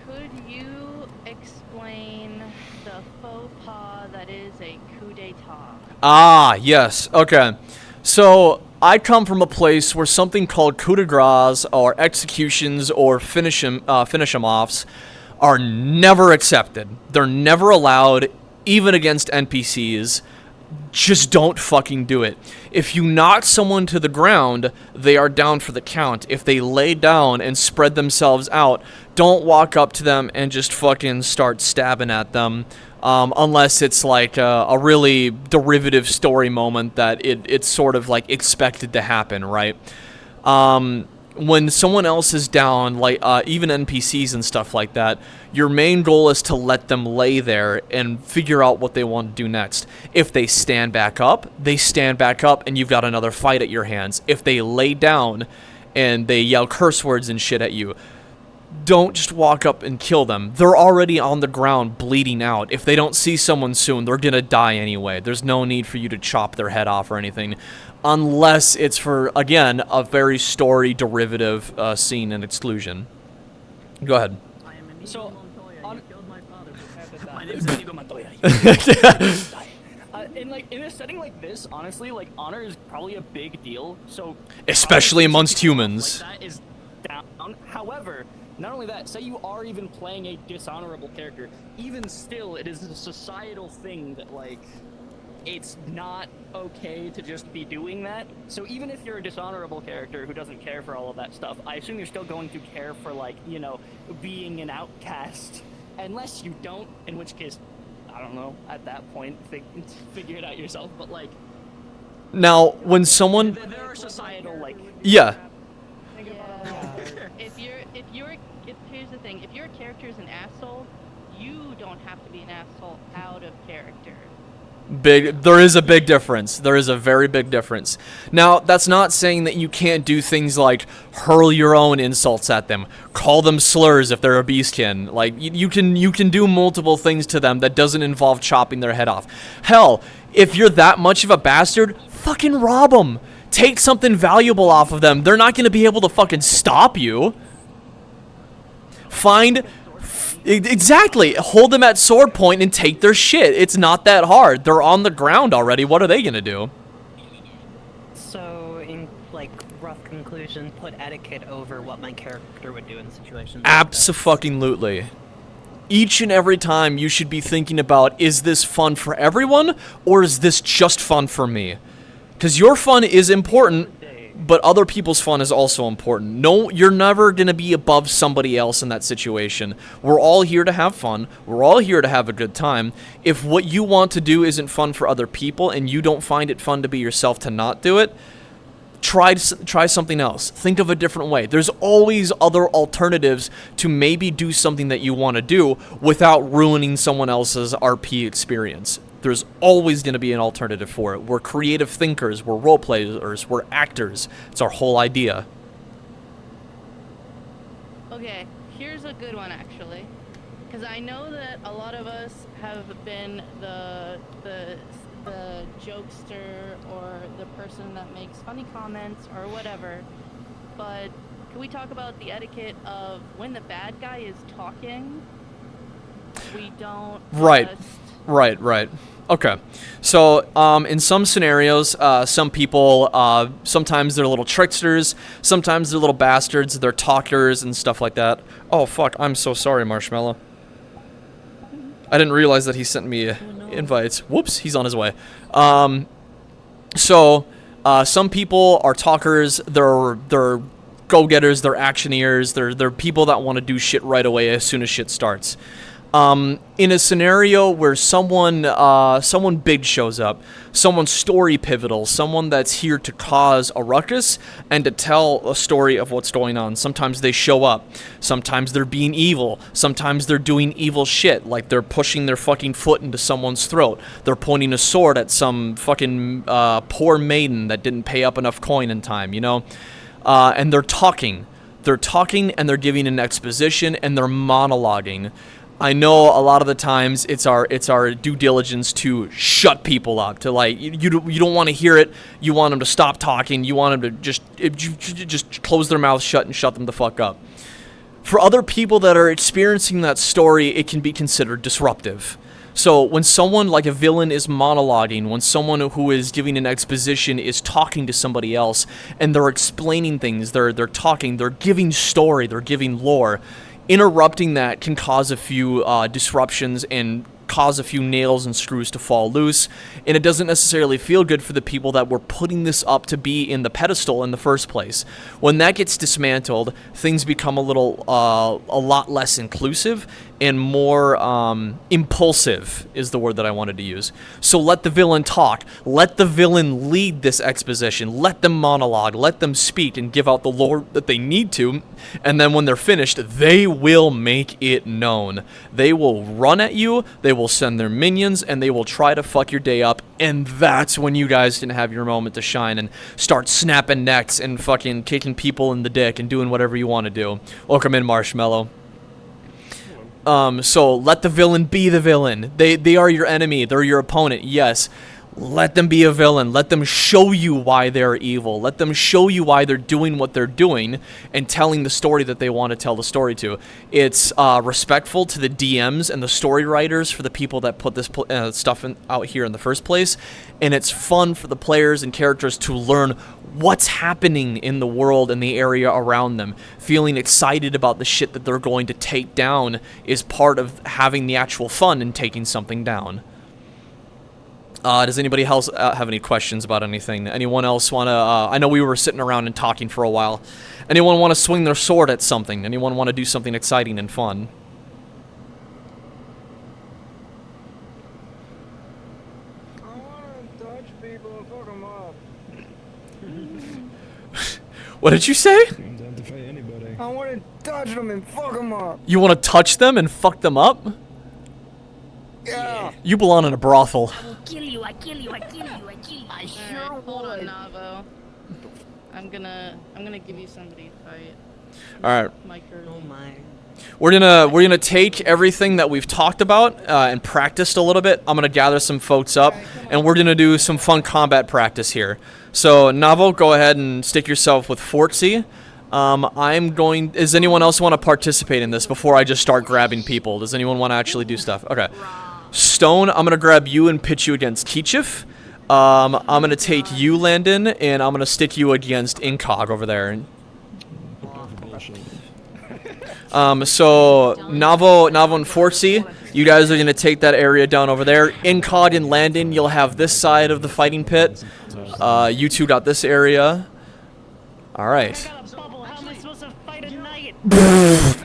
Could you explain the faux pas that is a coup d'etat? Ah, yes. Okay. So, I come from a place where something called coup de grace or executions or finish 'em offs are never accepted. They're never allowed, even against NPCs. Just don't fucking do it. If you knock someone to the ground, they are down for the count. If they lay down and spread themselves out, don't walk up to them and just fucking start stabbing at them. Unless it's like a really derivative story moment that it's sort of like expected to happen, right? When someone else is down, like even NPCs and stuff like that, your main goal is to let them lay there and figure out what they want to do next. If they stand back up, and you've got another fight at your hands. If they lay down and they yell curse words and shit at you, don't just walk up and kill them. They're already on the ground bleeding out. If they don't see someone soon, they're gonna die anyway. There's no need for you to chop their head off or anything. Unless it's for, again, a very story derivative scene and exclusion. Go ahead. So, in a setting like this, honestly, like, honor is probably a big deal. So, especially amongst humans. Like, that is down. However, not only that, say you are even playing a dishonorable character, even still, it is a societal thing that, like, it's not okay to just be doing that. So even if you're a dishonorable character who doesn't care for all of that stuff, I assume you're still going to care for, like, you know, being an outcast. Unless you don't, in which case, I don't know, at that point, figure it out yourself, but, like... Now, when someone... There are societal, like... Yeah. Here's the thing, if your character is an asshole, you don't have to be an asshole out of character. There is a big difference. There is a very big difference. Now, that's not saying that you can't do things like hurl your own insults at them, call them slurs if they're a beastkin. Like, you can do multiple things to them that doesn't involve chopping their head off. Hell, if you're that much of a bastard, fucking rob them. Take something valuable off of them. They're not going to be able to fucking stop you. Find Exactly. Hold them at sword point and take their shit. It's not that hard. They're on the ground already. What are they gonna do? So, in like rough conclusion, put etiquette over what my character would do in situations. Abso-fucking-lutely. Each and every time you should be thinking about, is this fun for everyone, or is this just fun for me? Because your fun is important, but other people's fun is also important. No, you're never going to be above somebody else in that situation. We're all here to have fun. We're all here to have a good time. If what you want to do isn't fun for other people, and you don't find it fun to be yourself to not do it, try something else. Think of a different way. There's always other alternatives to maybe do something that you want to do without ruining someone else's RP experience. There's always going to be an alternative for it. We're creative thinkers, we're role players, we're actors. It's our whole idea. Okay, here's a good one actually, because I know that a lot of us have been the jokester or the person that makes funny comments or whatever, but can we talk about the etiquette of when the bad guy is talking, we don't Right. just... Right. Okay. So, in some scenarios, some people, sometimes they're little tricksters, sometimes they're little bastards, they're talkers and stuff like that. Oh, fuck, I'm so sorry, Marshmallow. I didn't realize that he sent me invites. Whoops, he's on his way. So, some people are talkers, they're go-getters, they're actioneers, they're people that want to do shit right away as soon as shit starts. In a scenario where someone big shows up, someone story pivotal, someone that's here to cause a ruckus and to tell a story of what's going on. Sometimes they show up. Sometimes they're being evil. Sometimes they're doing evil shit, like they're pushing their fucking foot into someone's throat. They're pointing a sword at some fucking poor maiden that didn't pay up enough coin in time, you know? And they're talking. They're talking and they're giving an exposition and they're monologuing. I know a lot of the times it's our due diligence to shut people up, to like you don't want to hear it. You want them to stop talking. You want them to just close their mouth shut and shut them the fuck up. For other people that are experiencing that story, it can be considered disruptive. So when someone like a villain is monologuing, when someone who is giving an exposition is talking to somebody else and they're explaining things, they're talking, they're giving story, they're giving lore. Interrupting that can cause a few disruptions and cause a few nails and screws to fall loose, and it doesn't necessarily feel good for the people that were putting this up to be in the pedestal in the first place. When that gets dismantled, things become a lot less inclusive and more impulsive is the word that I wanted to use. So let the villain talk. Let the villain lead this exposition. Let them monologue. Let them speak and give out the lore that they need to. And then when they're finished, they will make it known. They will run at you. They will send their minions, and they will try to fuck your day up. And that's when you guys can have your moment to shine and start snapping necks and fucking kicking people in the dick and doing whatever you want to do. Welcome in, Marshmallow. So let the villain be the villain. They are your enemy. They're your opponent. Yes. Let them be a villain. Let them show you why they're evil. Let them show you why they're doing what they're doing and telling the story that they want to tell the story to. It's respectful to the DMs and the story writers for the people that put this stuff out here in the first place. And it's fun for the players and characters to learn what's happening in the world and the area around them. Feeling excited about the shit that they're going to take down is part of having the actual fun in taking something down. Does anybody else have any questions about anything? Anyone else want to... I know we were sitting around and talking for a while. Anyone want to swing their sword at something? Anyone want to do something exciting and fun? I want to touch people and fuck them up. What did you say? I want to touch them and fuck them up. You want to touch them and fuck them up? Yeah. You belong in a brothel. I kill you, I kill you, I kill you, I kill you. I sure Alright, hold on, would. Navo. I'm gonna give you somebody to fight. Alright. Oh my. We're gonna take everything that we've talked about and practiced a little bit. I'm gonna gather some folks up, and we're gonna do some fun combat practice here. So Navo, go ahead and stick yourself with Fortsy. I'm going. Does anyone else want to participate in this before I just start grabbing people? Does anyone want to actually do stuff? Okay. Stone, I'm gonna grab you and pitch you against Keechif. I'm gonna take you, Landon, and I'm gonna stick you against Incog over there. So Navo and Fortsy, you guys are gonna take that area down over there. Incog and Landon, you'll have this side of the fighting pit. You two got this area. All right. How am I supposed to fight a knight?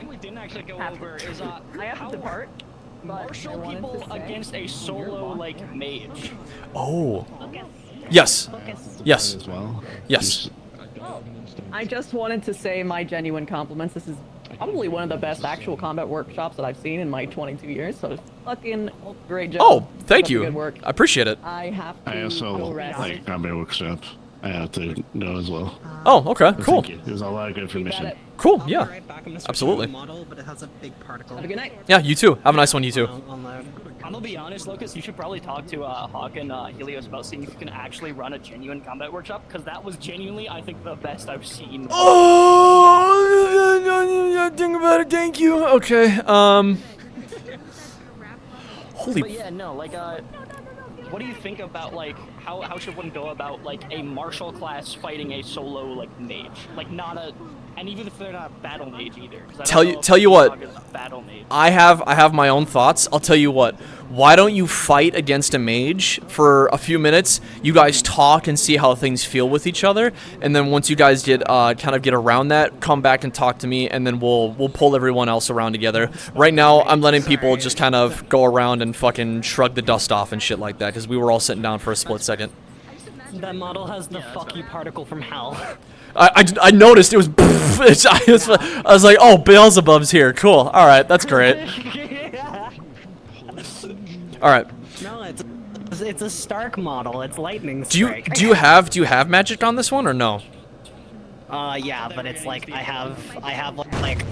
we didn't actually go over is I have to depart. martial people against a solo like mage. Oh. Yes. Yes. As well. Yes. I just wanted to say my genuine compliments. This is probably one of the best actual combat workshops that I've seen in my 22 years. So fucking great job. Oh, thank Keep up the you. Good work. I appreciate it. I have to I also go rest. like combat workshops. I have to know as well. Oh, okay, cool. Thank you. There's a lot of good information. Cool, I'll be yeah. right back. I'm gonna switch Absolutely. to a model, but it has a big particle. Have a good night. Yeah, you too. Have a nice one, you too. I'm gonna be honest, Lucas. You should probably talk to Hawk and Helios about seeing if you can actually run a genuine combat workshop, because that was genuinely, I think, the best I've seen. Oh, think about it. Thank you. Okay. Holy. But yeah, no, like, what do you think about like how should one go about like a martial class fighting a solo like mage, like not a, and even if they're not a battle mage either. 'Cause I don't know Tell if you what. Dog is battle mage. I have my own thoughts. I'll tell you what. Why don't you fight against a mage for a few minutes? You guys talk and see how things feel with each other, and then once you guys get kind of get around that, come back and talk to me, and then we'll pull everyone else around together. Right now, I'm letting people just kind of go around and fucking shrug the dust off and shit like that, because we were all sitting down for a split second. That model has the fuck you particle from hell. I noticed it was. I was like, oh, Beelzebub's here. Cool. All right, that's great. All right. No, it's a Stark model. It's lightning Do strike. you have magic on this one or no? Yeah, but it's like I have like.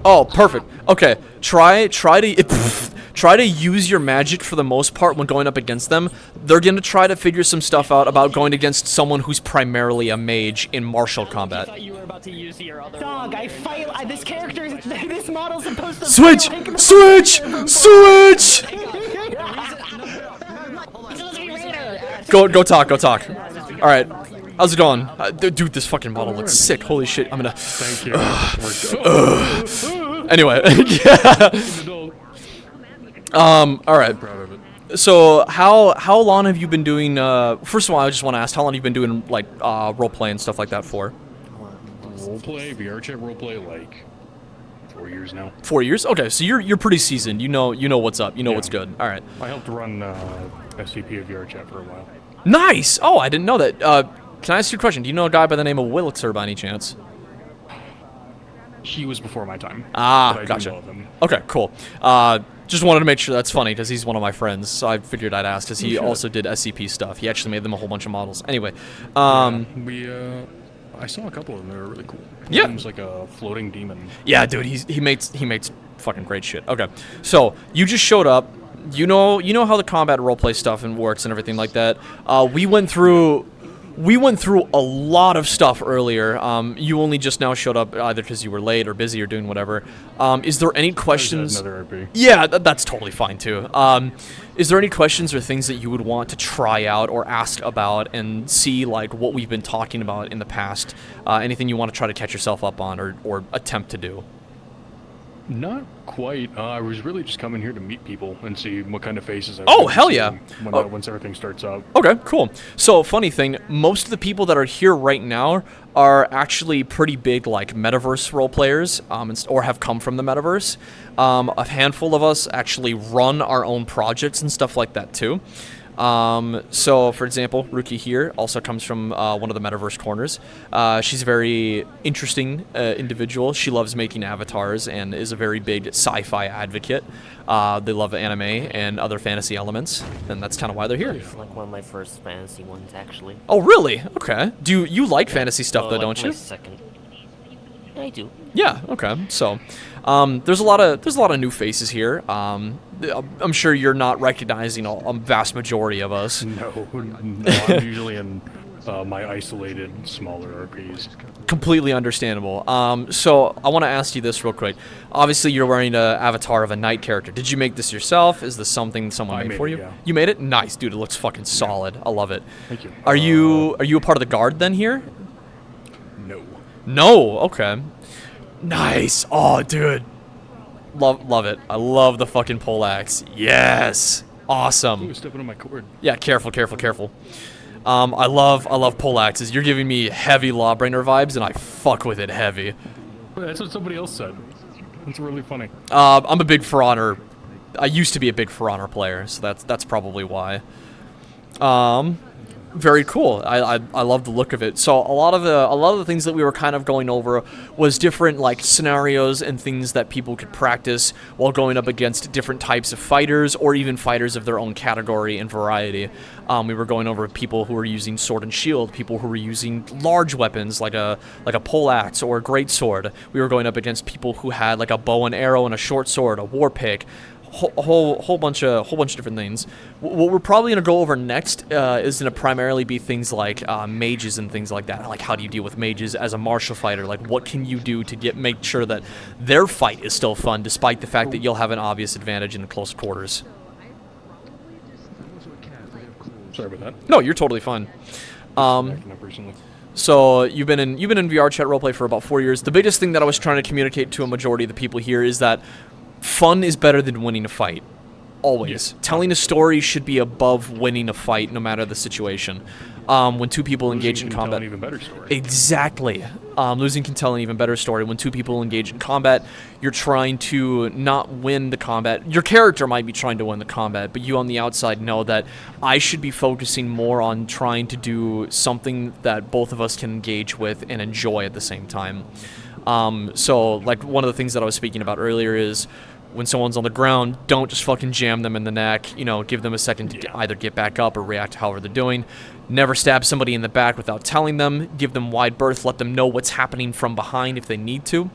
Oh, perfect. Okay, try to use your magic for the most part when going up against them. They're gonna try to figure some stuff out about going against someone who's primarily a mage in martial I combat. thought you were about to use your other Dog, I fight. This character, this model's supposed to. Switch! Fight like Switch! Switch! Go talk. All right. How's it going? Dude, this fucking model looks sick. Holy shit. I'm gonna. Thank you. Anyway. All right. So how long have you been doing? First of all, I just want to ask how long have you been doing like roleplay and stuff like that for? Roleplay, VR chat roleplay, like 4 years now. 4 years? Okay, so you're pretty seasoned. You know what's up. You know what's good. All right. I helped run SCP of VR chat for a while. Nice. Oh, I didn't know that. Can I ask you a question? Do you know a guy by the name of Willixer by any chance? He was before my time. Ah, but I do gotcha. know of him. Okay, cool. Just wanted to make sure that's funny because he's one of my friends, so I figured I'd ask because he also did SCP stuff. He actually made them a whole bunch of models. Anyway, I saw a couple of them. They were really cool. Yeah. One was like a floating demon. Yeah, dude, he makes fucking great shit. Okay, so you just showed up. You know how the combat roleplay stuff and works and everything like that. We went through a lot of stuff earlier. You only just now showed up either because you were late or busy or doing whatever. Is there any questions? Another RP. Yeah, that's totally fine too. Is there any questions or things that you would want to try out or ask about and see like what we've been talking about in the past? Anything you want to try to catch yourself up on or attempt to do? Not quite. I was really just coming here to meet people and see what kind of faces. Oh, hell yeah. Once everything starts up. Okay, cool. So, funny thing, most of the people that are here right now are actually pretty big, like, metaverse role players, or have come from the metaverse. A handful of us actually run our own projects and stuff like that, too. So, for example, Ruki here also comes from one of the metaverse corners. She's a very interesting individual. She loves making avatars and is a very big sci-fi advocate. They love anime and other fantasy elements, and that's kind of why they're here. It's like one of my first fantasy ones, actually. Oh, really? Okay. Do you like fantasy stuff, though, like don't you? my second. I do. Yeah. Okay. So, there's a lot of new faces here. I'm sure you're not recognizing a vast majority of us. No, I'm usually in my isolated, smaller RPs. Completely understandable. So I want to ask you this real quick. Obviously, you're wearing an avatar of a knight character. Did you make this yourself? Is this something someone made for you? Yeah. You made it? Nice, dude. It looks fucking solid. I love it. Thank you. Are you a part of the guard then here? No. No. Okay. Nice. Oh, dude. Love it. I love the fucking poleaxe. Yes. Awesome. Ooh, stepping on my cord. Yeah. Careful. I love poleaxes. You're giving me heavy Lawbringer vibes, and I fuck with it heavy. That's what somebody else said. That's really funny. I'm a big For Honor. I used to be a big For Honor player, so that's probably why. Very cool. I love the look of it. So a lot of the things that we were kind of going over was different like scenarios and things that people could practice while going up against different types of fighters or even fighters of their own category and variety. We were going over people who were using sword and shield, people who were using large weapons like a poleaxe or a greatsword. We were going up against people who had like a bow and arrow and a short sword, a war pick. A whole bunch of different things. What we're probably gonna go over next is gonna primarily be things like mages and things like that. Like how do you deal with mages as a martial fighter? Like what can you do to make sure that their fight is still fun, despite the fact that you'll have an obvious advantage in the close quarters. Sorry about that. No, you're totally fine. So you've been in VR chat roleplay for about 4 years. The biggest thing that I was trying to communicate to a majority of the people here is that fun is better than winning a fight. Always. Yeah. Telling a story should be above winning a fight, no matter the situation. When two people engage in combat. Losing can tell an even better story. Exactly. Losing can tell an even better story. When two people engage in combat, you're trying to not win the combat. Your character might be trying to win the combat, but you on the outside know that I should be focusing more on trying to do something that both of us can engage with and enjoy at the same time. So, like, one of the things that I was speaking about earlier is when someone's on the ground, don't just fucking jam them in the neck. You know, give them a second to either get back up or react however they're doing. Never stab somebody in the back without telling them. Give them wide berth. Let them know what's happening from behind if they need to.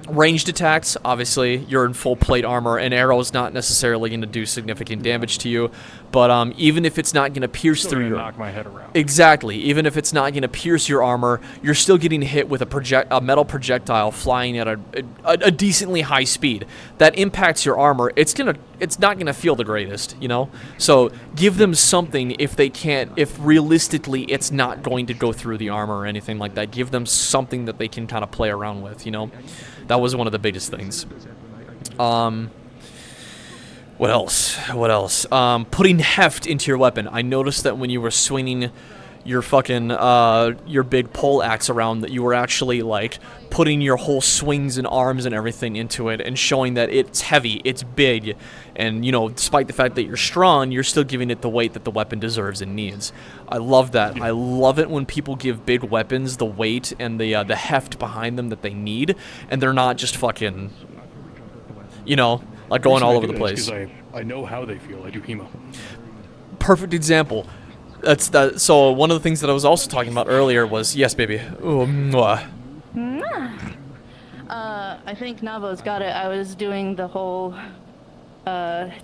Ranged attacks, obviously, you're in full plate armor. An arrow is not necessarily going to do significant damage to you, but even if it's not going to pierce through your... knock my head around. Exactly. Even if it's not going to pierce your armor, you're still getting hit with a metal projectile flying at a decently high speed. That impacts your armor. It's not going to feel the greatest, you know? So give them something if they can't... If realistically it's not going to go through the armor or anything like that. Give them something that they can kind of play around with, you know? That was one of the biggest things. What else? Putting heft into your weapon. I noticed that when you were swinging your fucking, your big pole axe around, that you were actually, like, putting your whole swings and arms and everything into it and showing that it's heavy, it's big, and, you know, despite the fact that you're strong, you're still giving it the weight that the weapon deserves and needs. I love that. I love it when people give big weapons the weight and the heft behind them that they need, and they're not just fucking, you know, like going all over the place. I know how they feel. I do hemo. Perfect example. That's that. So one of the things that I was also talking about earlier was, yes, baby. Ooh, mwah. I think Navo's got it. I was doing the whole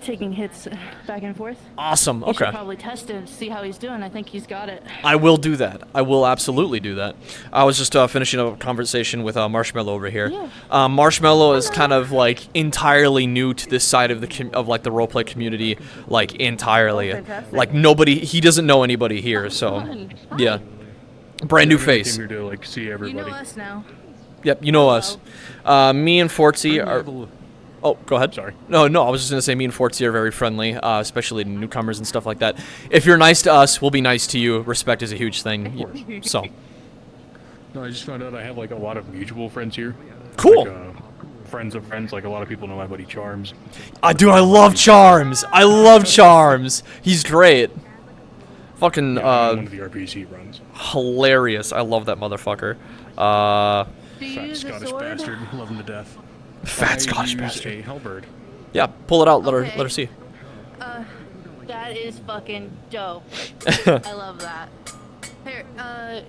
taking hits back and forth. Awesome. You Okay. should probably test him, see how he's doing. I think he's got it. I will do that. I will absolutely do that. I was just finishing up a conversation with Marshmallow over here. Yeah. Marshmallow is kind of like entirely new to this side of the like the roleplay community, like entirely. Like nobody, he doesn't know anybody here, so yeah. Brand new face. Came here to like see everybody. You know us now. Yep, you know us. Me and Fortsy are... Oh, go ahead. Sorry. No, I was just going to say me and Fortsy are very friendly, especially to newcomers and stuff like that. If you're nice to us, we'll be nice to you. Respect is a huge thing. So. No, I just found out I have like a lot of mutual friends here. Cool. Like, friends of friends, like a lot of people know my buddy Charms. Dude, I love Charms. I love Charms. He's great. Fucking, one of the RPs he runs. Hilarious. I love that motherfucker. Fat Scottish bastard. Love him to death. Fat Scottish bastard. A halberd. Yeah, pull it out. Let her see. That is fucking dope. I love that. Here,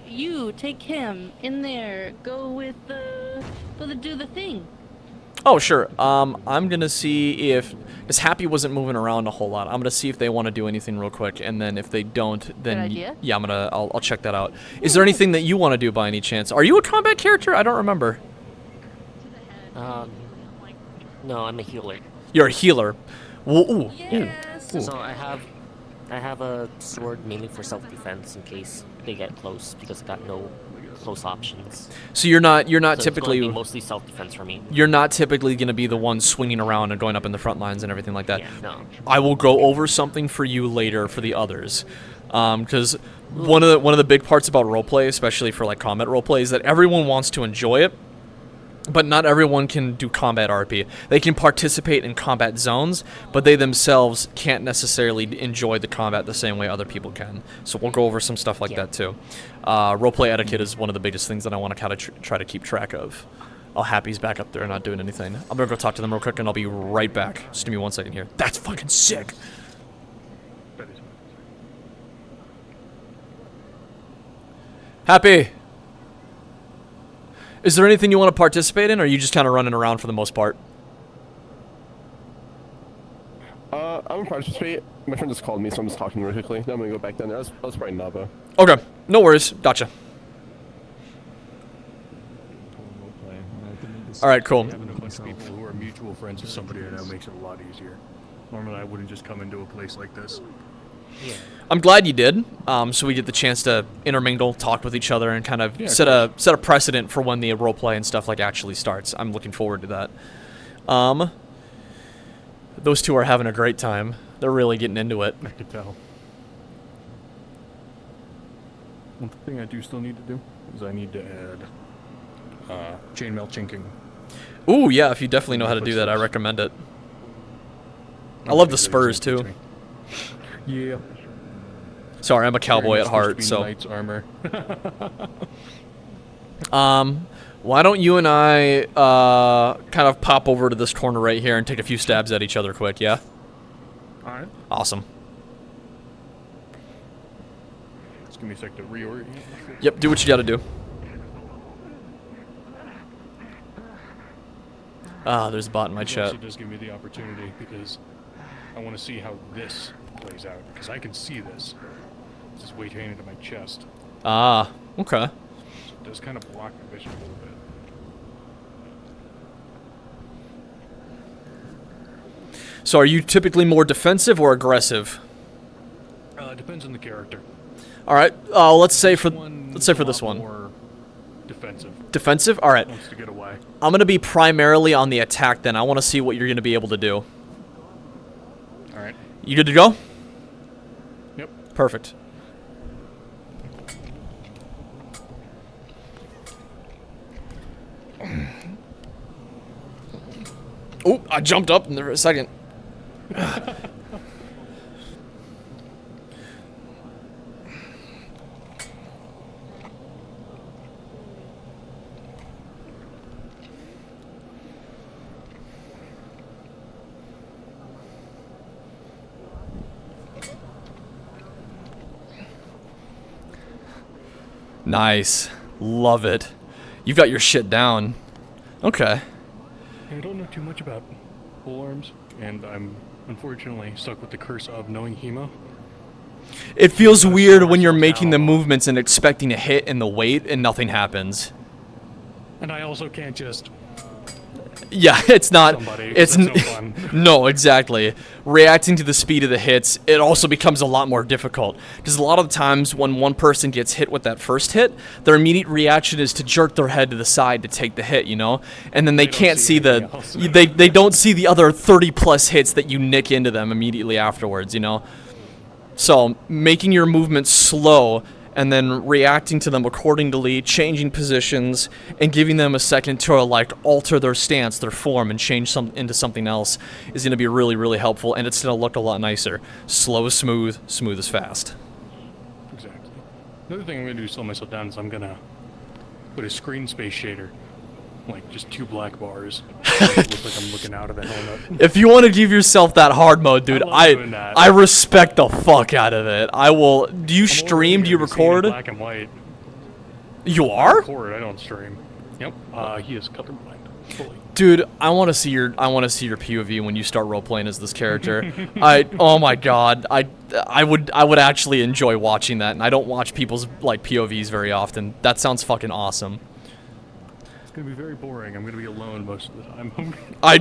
you take him in there. Go with do the thing. Oh, sure. I'm gonna see if, because Happy wasn't moving around a whole lot. I'm gonna see if they want to do anything real quick, and then if they don't, then Good idea. yeah, I'll check that out. Is there anything that you want to do by any chance? Are you a combat character? I don't remember. No, I'm a healer. You're a healer. Ooh. Yes. So I have a sword mainly for self-defense in case they get close because I got no close options. So you're not So it's typically gonna be mostly self-defense for me. you're not typically gonna be the one swinging around and going up in the front lines and everything like that. Yeah, no. I will go over something for you later for the others, because one of the big parts about roleplay, especially for like combat roleplay, is that everyone wants to enjoy it. But not everyone can do combat RP. They can participate in combat zones, but they themselves can't necessarily enjoy the combat the same way other people can. So we'll go over some stuff like that too. Roleplay etiquette is one of the biggest things that I want to kind of try to keep track of. Oh, Happy's back up there not doing anything. I'm gonna go talk to them real quick and I'll be right back. Just give me 1 second here. That's fucking sick! Happy! Is there anything you want to participate in, or are you just kind of running around for the most part? I'm gonna participate. My friend just called me, so I'm just talking really quickly. Then I'm gonna go back down there. I was probably Nava. Okay, no worries. Gotcha. Alright, cool. Having a bunch of people who are mutual friends with somebody I know makes it a lot easier. Normally I wouldn't just come into a place like this. Yeah. I'm glad you did, so we get the chance to intermingle, talk with each other, and kind of set a precedent for when the roleplay and stuff like actually starts. I'm looking forward to that. Those two are having a great time. They're really getting into it. I could tell. One thing I do still need to do is I need to add chainmail chinking. Ooh, yeah, if you definitely know how to do that, I recommend it. I love the spurs, too. Yeah. Sorry, I'm a cowboy at heart, so... Knight's armor. Why don't you and I, kind of pop over to this corner right here and take a few stabs at each other quick, yeah? Alright. Awesome. Just give me a sec to reorient. Yep, do what you gotta do. There's a bot in my chat. It actually does give me the opportunity because I want to see how this plays out, because I can see this. It's just weight handed to my chest. Ah, okay. So it does kind of block my vision a little bit. So are you typically more defensive or aggressive? Depends on the character. All right. Let's say for this one. More defensive. Defensive. All right. Wants to get away. I'm gonna be primarily on the attack. Then I want to see what you're gonna be able to do. All right. You good to go? Yep. Perfect. Oh, I jumped up in there for a second. Nice. Love it. You've got your shit down. Okay. I don't know too much about polearms, and I'm unfortunately stuck with the curse of knowing Hemo. It feels weird when you're making the movements and expecting a hit in the weight and nothing happens. And I also can't just... Yeah, it's not... Somebody, it's that's no fun. No, exactly. Reacting to the speed of the hits, it also becomes a lot more difficult. Because a lot of the times when one person gets hit with that first hit, their immediate reaction is to jerk their head to the side to take the hit, you know? And then they can't see the... They don't see the other 30-plus hits that you nick into them immediately afterwards, you know? So, making your movements slow and then reacting to them accordingly, changing positions, and giving them a second to like alter their stance, their form, and change into something else is going to be really, really helpful, and it's going to look a lot nicer. Slow is smooth, smooth is fast. Exactly. Another thing I'm going to do to slow myself down is I'm going to put a screen space shader. Like, just 2 black bars. Look like I'm looking out of the helmet. If you want to give yourself that hard mode, dude, I respect the fuck out of it. I will... Do you stream? Do you record? Black and white. You are? I record, I don't stream. Yep. He is colorblind. Dude, I want to see your POV when you start role playing as this character. Oh my god, I would actually enjoy watching that, and I don't watch people's like POVs very often. That sounds fucking awesome. It's gonna be very boring. I'm gonna be alone most of the time.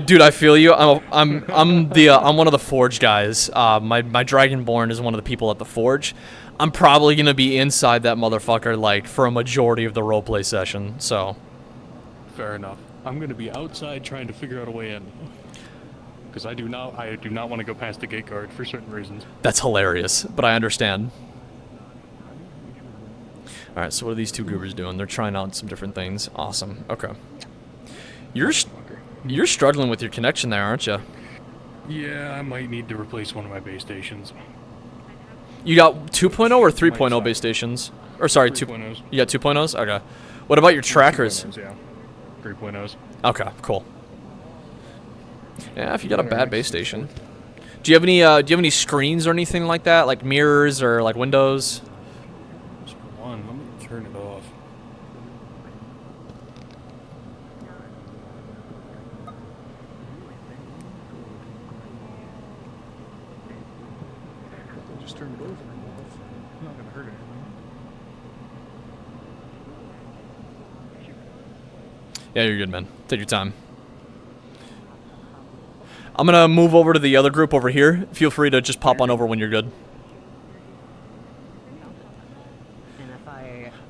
Dude, I feel you. I'm one of the Forge guys. My Dragonborn is one of the people at the Forge. I'm probably gonna be inside that motherfucker like for a majority of the roleplay session. So. Fair enough. I'm gonna be outside trying to figure out a way in. Because I do not want to go past the gate guard for certain reasons. That's hilarious, but I understand. Alright, so what are these two goobers doing? They're trying out some different things. Awesome. Okay. You're struggling with your connection there, aren't you? Yeah, I might need to replace one of my base stations. You got 2.0 or 3.0 base stations? Or sorry, 3.0s. You got 2.0s? Okay. What about your trackers? 3.0s, yeah. 3.0s. Okay, cool. Yeah, if you got a bad base station. Do you have any screens or anything like that? Like mirrors or like windows? Just one. Let me turn it off. Just turn it over and off. I'm not gonna hurt anything. Yeah, you're good, man. Take your time. I'm gonna move over to the other group over here. Feel free to just pop on over when you're good.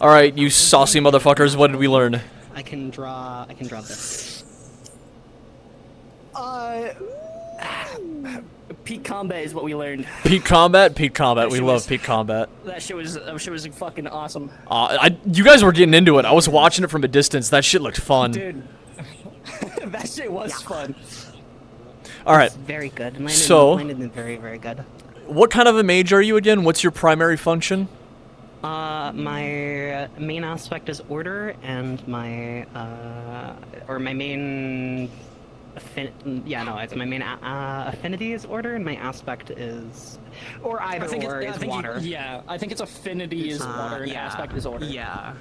Alright, you saucy motherfuckers, what did we learn? I can draw this. Peak combat is what we learned. Peak combat? Peak combat. We love peak combat. That shit was fucking awesome. You guys were getting into it. I was watching it from a distance. That shit looked fun. Dude. That shit was fun. Alright. Very good. Landed very, very good. What kind of a mage are you again? What's your primary function? My main aspect is order, and my main it's my main affinity is order, and my aspect is, or either or is water. I think it's affinity is water, and aspect is order. Yeah.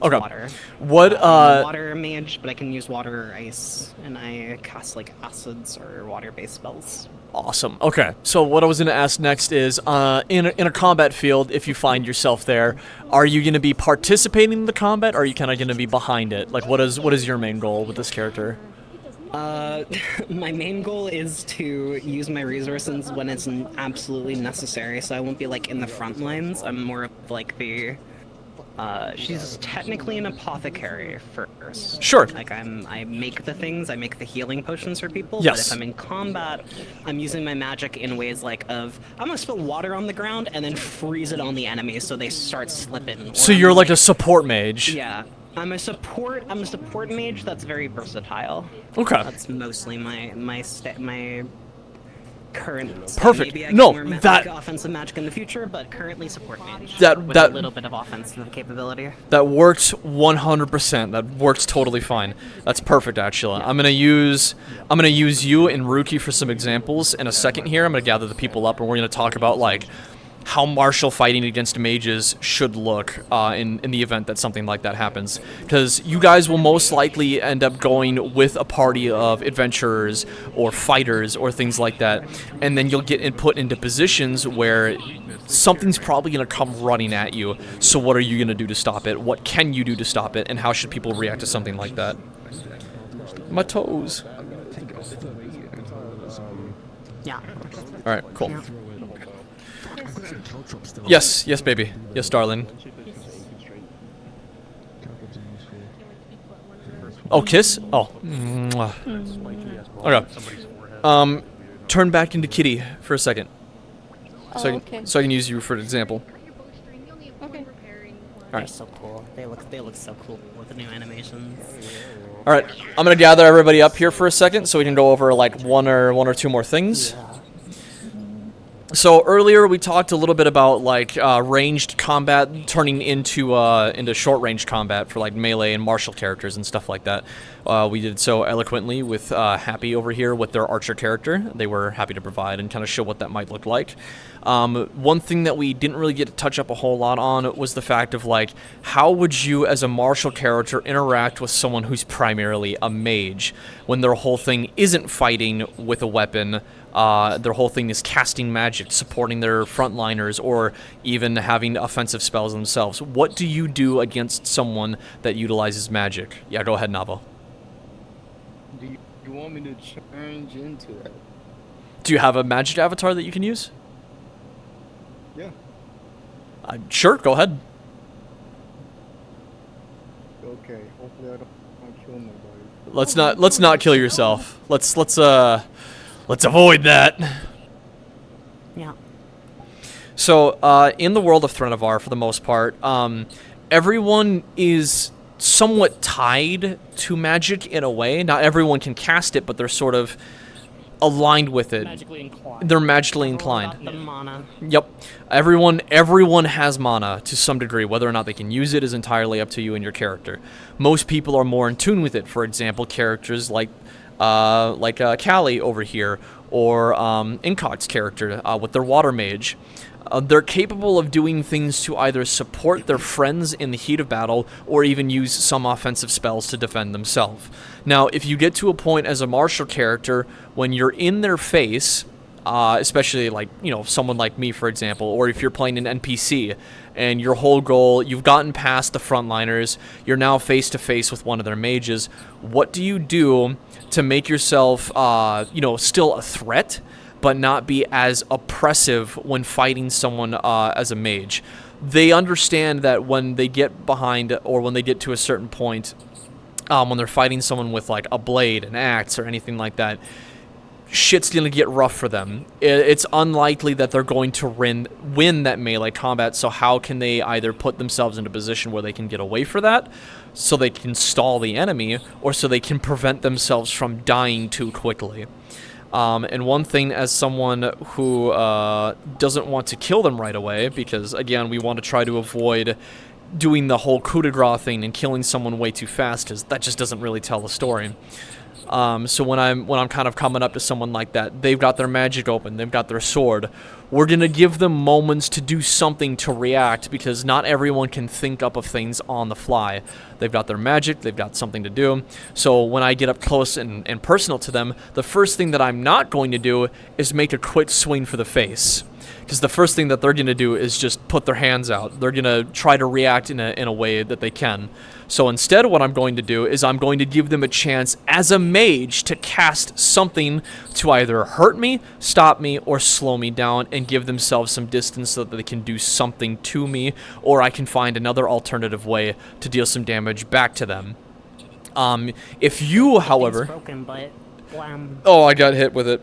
Okay. Water. What I'm a water mage, but I can use water or ice, and I cast like acids or water-based spells. Awesome. Okay, so what I was going to ask next is, in a combat field, if you find yourself there, are you going to be participating in the combat, or are you kind of going to be behind it? Like, what is your main goal with this character? My main goal is to use my resources when it's absolutely necessary, so I won't be like in the front lines. I'm more of like the she's technically an apothecary first. Sure. Like I make the things, I make the healing potions for people. Yes. But if I'm in combat, I'm using my magic in ways like I'm gonna spill water on the ground and then freeze it on the enemy so they start slipping. So you're like a support mage. Yeah. I'm a support mage that's very versatile. Okay. That's mostly my current. Perfect. Maybe I can No, more that offensive magic in the future, but currently support mage. That with a little bit of offensive capability. That works 100%. That works totally fine. That's perfect, actually. Yeah. I'm gonna use you and Ruki for some examples in a second here. I'm gonna gather the people up, and we're gonna talk about like how martial fighting against mages should look in the event that something like that happens. Because you guys will most likely end up going with a party of adventurers or fighters or things like that, and then you'll get put into positions where something's probably going to come running at you. So what are you going to do to stop it? What can you do to stop it? And how should people react to something like that? My toes. Yeah. Alright, cool. Yes, baby. Yes, darling. Oh, kiss? Oh. Mwah. Okay. Turn back into Kitty for a second. So I can use you for an example. Okay. They're so cool. They look so cool with the new animations. All right, I'm gonna gather everybody up here for a second so we can go over like one or two more things. So earlier we talked a little bit about like ranged combat turning into short range combat for like melee and martial characters and stuff like that. We did so eloquently with Happy over here with their archer character. They were happy to provide and kind of show what that might look like. One thing that we didn't really get to touch up a whole lot on was the fact of like, how would you as a martial character interact with someone who's primarily a mage when their whole thing isn't fighting with a weapon? Their whole thing is casting magic, supporting their frontliners, or even having offensive spells themselves. What do you do against someone that utilizes magic? Yeah, go ahead, Navo. Do you want me to change into that? Do you have a magic avatar that you can use? Yeah. Sure, go ahead. Okay. Hopefully I don't kill nobody. Let's not kill yourself. Let's avoid that. Yeah. So, in the world of Threnovar, for the most part, everyone is somewhat tied to magic in a way. Not everyone can cast it, but they're sort of aligned with it. Magically inclined. They're magically inclined. The mana. Yep. Everyone has mana to some degree. Whether or not they can use it is entirely up to you and your character. Most people are more in tune with it. For example, characters like Callie over here, or Incog's character with their water mage. They're capable of doing things to either support their friends in the heat of battle, or even use some offensive spells to defend themselves. Now, if you get to a point as a martial character when you're in their face, especially like, you know, someone like me, for example, or if you're playing an NPC, and your whole goal, you've gotten past the frontliners, you're now face to face with one of their mages, what do you do to make yourself, still a threat, but not be as oppressive when fighting someone as a mage? They understand that when they get behind, or when they get to a certain point, when they're fighting someone with like a blade, an axe, or anything like that, shit's gonna get rough for them. It's unlikely that they're going to win that melee combat, so how can they either put themselves in a position where they can get away for that, so they can stall the enemy, or so they can prevent themselves from dying too quickly? And one thing, as someone who doesn't want to kill them right away, because again, we want to try to avoid doing the whole coup de grace thing and killing someone way too fast, because that just doesn't really tell the story. So when I'm kind of coming up to someone like that, they've got their magic open, they've got their sword, we're gonna give them moments to do something to react, because not everyone can think up of things on the fly. They've got their magic, they've got something to do. So when I get up close and personal to them, the first thing that I'm not going to do is make a quick swing for the face. Because the first thing that they're going to do is just put their hands out. They're going to try to react in a way that they can. So instead, what I'm going to do is I'm going to give them a chance as a mage to cast something to either hurt me, stop me, or slow me down, and give themselves some distance so that they can do something to me, or I can find another alternative way to deal some damage back to them. If you, however... Broken, but Oh, I got hit with it.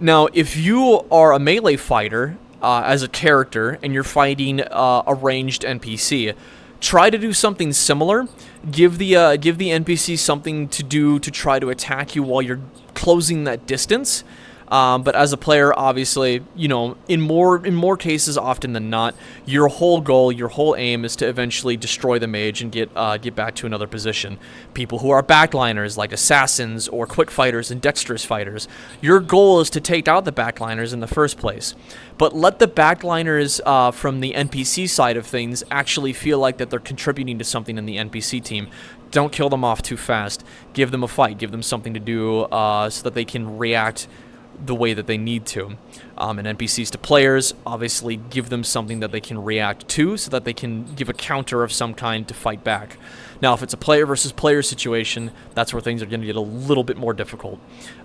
Now, if you are a melee fighter as a character and you're fighting a ranged NPC, try to do something similar. Give the NPC something to do to try to attack you while you're closing that distance. But as a player, obviously, you know, in more cases often than not, your whole goal, your whole aim is to eventually destroy the mage and get back to another position. People who are backliners, like assassins or quick fighters and dexterous fighters, your goal is to take out the backliners in the first place. But let the backliners from the NPC side of things actually feel like that they're contributing to something in the NPC team. Don't kill them off too fast. Give them a fight. Give them something to do so that they can react the way that they need to. And NPCs to players, obviously give them something that they can react to so that they can give a counter of some kind to fight back. Now, if it's a player versus player situation, that's where things are going to get a little bit more difficult.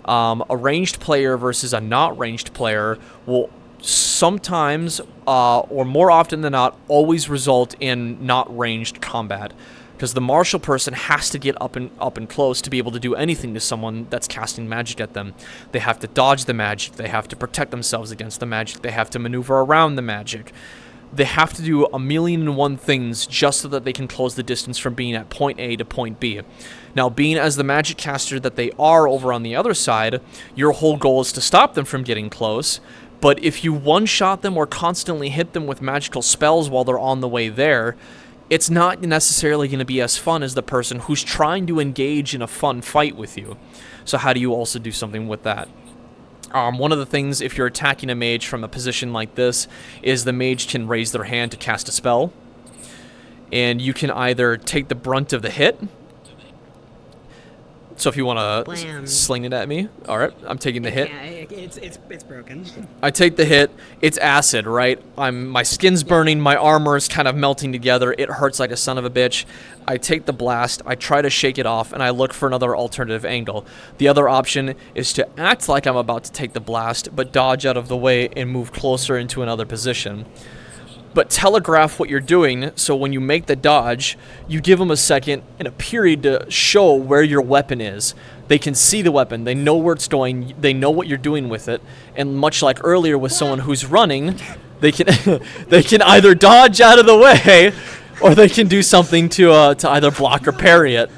A ranged player versus a not ranged player will sometimes, or more often than not, always result in not ranged combat. Because the martial person has to get up and close to be able to do anything to someone that's casting magic at them. They have to dodge the magic. They have to protect themselves against the magic. They have to maneuver around the magic. they have to do 1,000,001 things just so that they can close the distance from being at point A to point B. Now, being as the magic caster that they are over on the other side, your whole goal is to stop them from getting close. But if you one-shot them or constantly hit them with magical spells while they're on the way there, it's not necessarily going to be as fun as the person who's trying to engage in a fun fight with you. So how do you also do something with that? One of the things, if you're attacking a mage from a position like this, is the mage can raise their hand to cast a spell. And you can either take the brunt of the hit. So if you want to sling it at me, all right, I'm taking the hit. Yeah, it's broken. I take the hit. It's acid, right? My skin's burning. My armor is kind of melting together. It hurts like a son of a bitch. I take the blast. I try to shake it off, and I look for another alternative angle. The other option is to act like I'm about to take the blast, but dodge out of the way and move closer into another position. But telegraph what you're doing, so when you make the dodge, you give them a second and a period to show where your weapon is. They can see the weapon, they know where it's going, they know what you're doing with it, and much like earlier with someone who's running, they can they can either dodge out of the way, or they can do something to either block or parry it.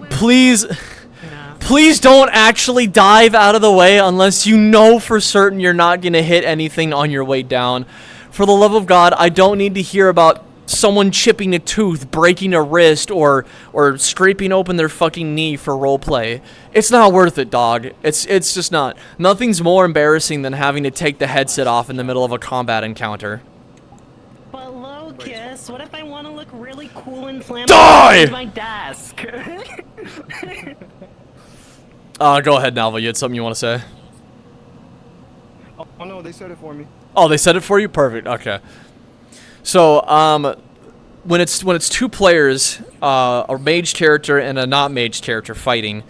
Please don't actually dive out of the way unless you know for certain you're not going to hit anything on your way down. For the love of God, I don't need to hear about someone chipping a tooth, breaking a wrist, or scraping open their fucking knee for roleplay. It's not worth it, dog. It's just not. Nothing's more embarrassing than having to take the headset off in the middle of a combat encounter. But Locust, what if I want to look really cool and flammable Die! on my desk? Go ahead, Nalva. You had something you want to say? Oh no, they said it for me. Oh, they said it for you? Perfect. Okay. So, when it's two players, a mage character and a not mage character fighting,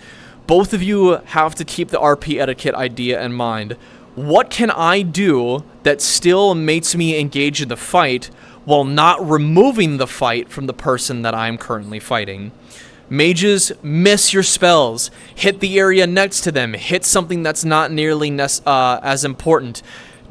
both of you have to keep the RP etiquette idea in mind. What can I do that still makes me engage in the fight while not removing the fight from the person that I'm currently fighting? Mages, miss your spells. Hit the area next to them. Hit something that's not nearly as important.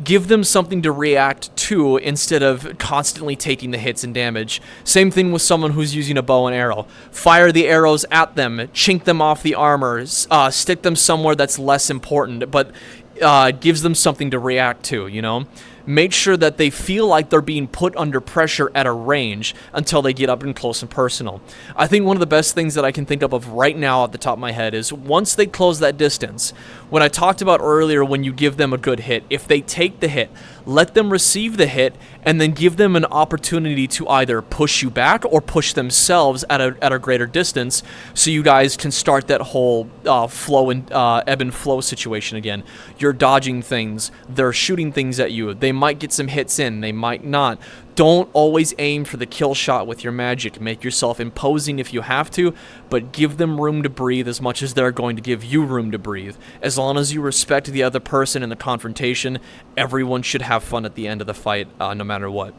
Give them something to react to instead of constantly taking the hits and damage. Same thing with someone who's using a bow and arrow. Fire the arrows at them. Chink them off the armor. Stick them somewhere that's less important, but gives them something to react to, you know? Make sure that they feel like they're being put under pressure at a range until they get up and close and personal. I think one of the best things that I can think of right now at the top of my head is once they close that distance, when I talked about earlier when you give them a good hit, if they take the hit, let them receive the hit and then give them an opportunity to either push you back or push themselves at a greater distance so you guys can start that whole flow and ebb and flow situation again. You're dodging things, they're shooting things at you, they might get some hits in, they might not. Don't always aim for the kill shot with your magic. Make yourself imposing if you have to, but give them room to breathe as much as they're going to give you room to breathe. As long as you respect the other person in the confrontation, everyone should have fun at the end of the fight, no matter what.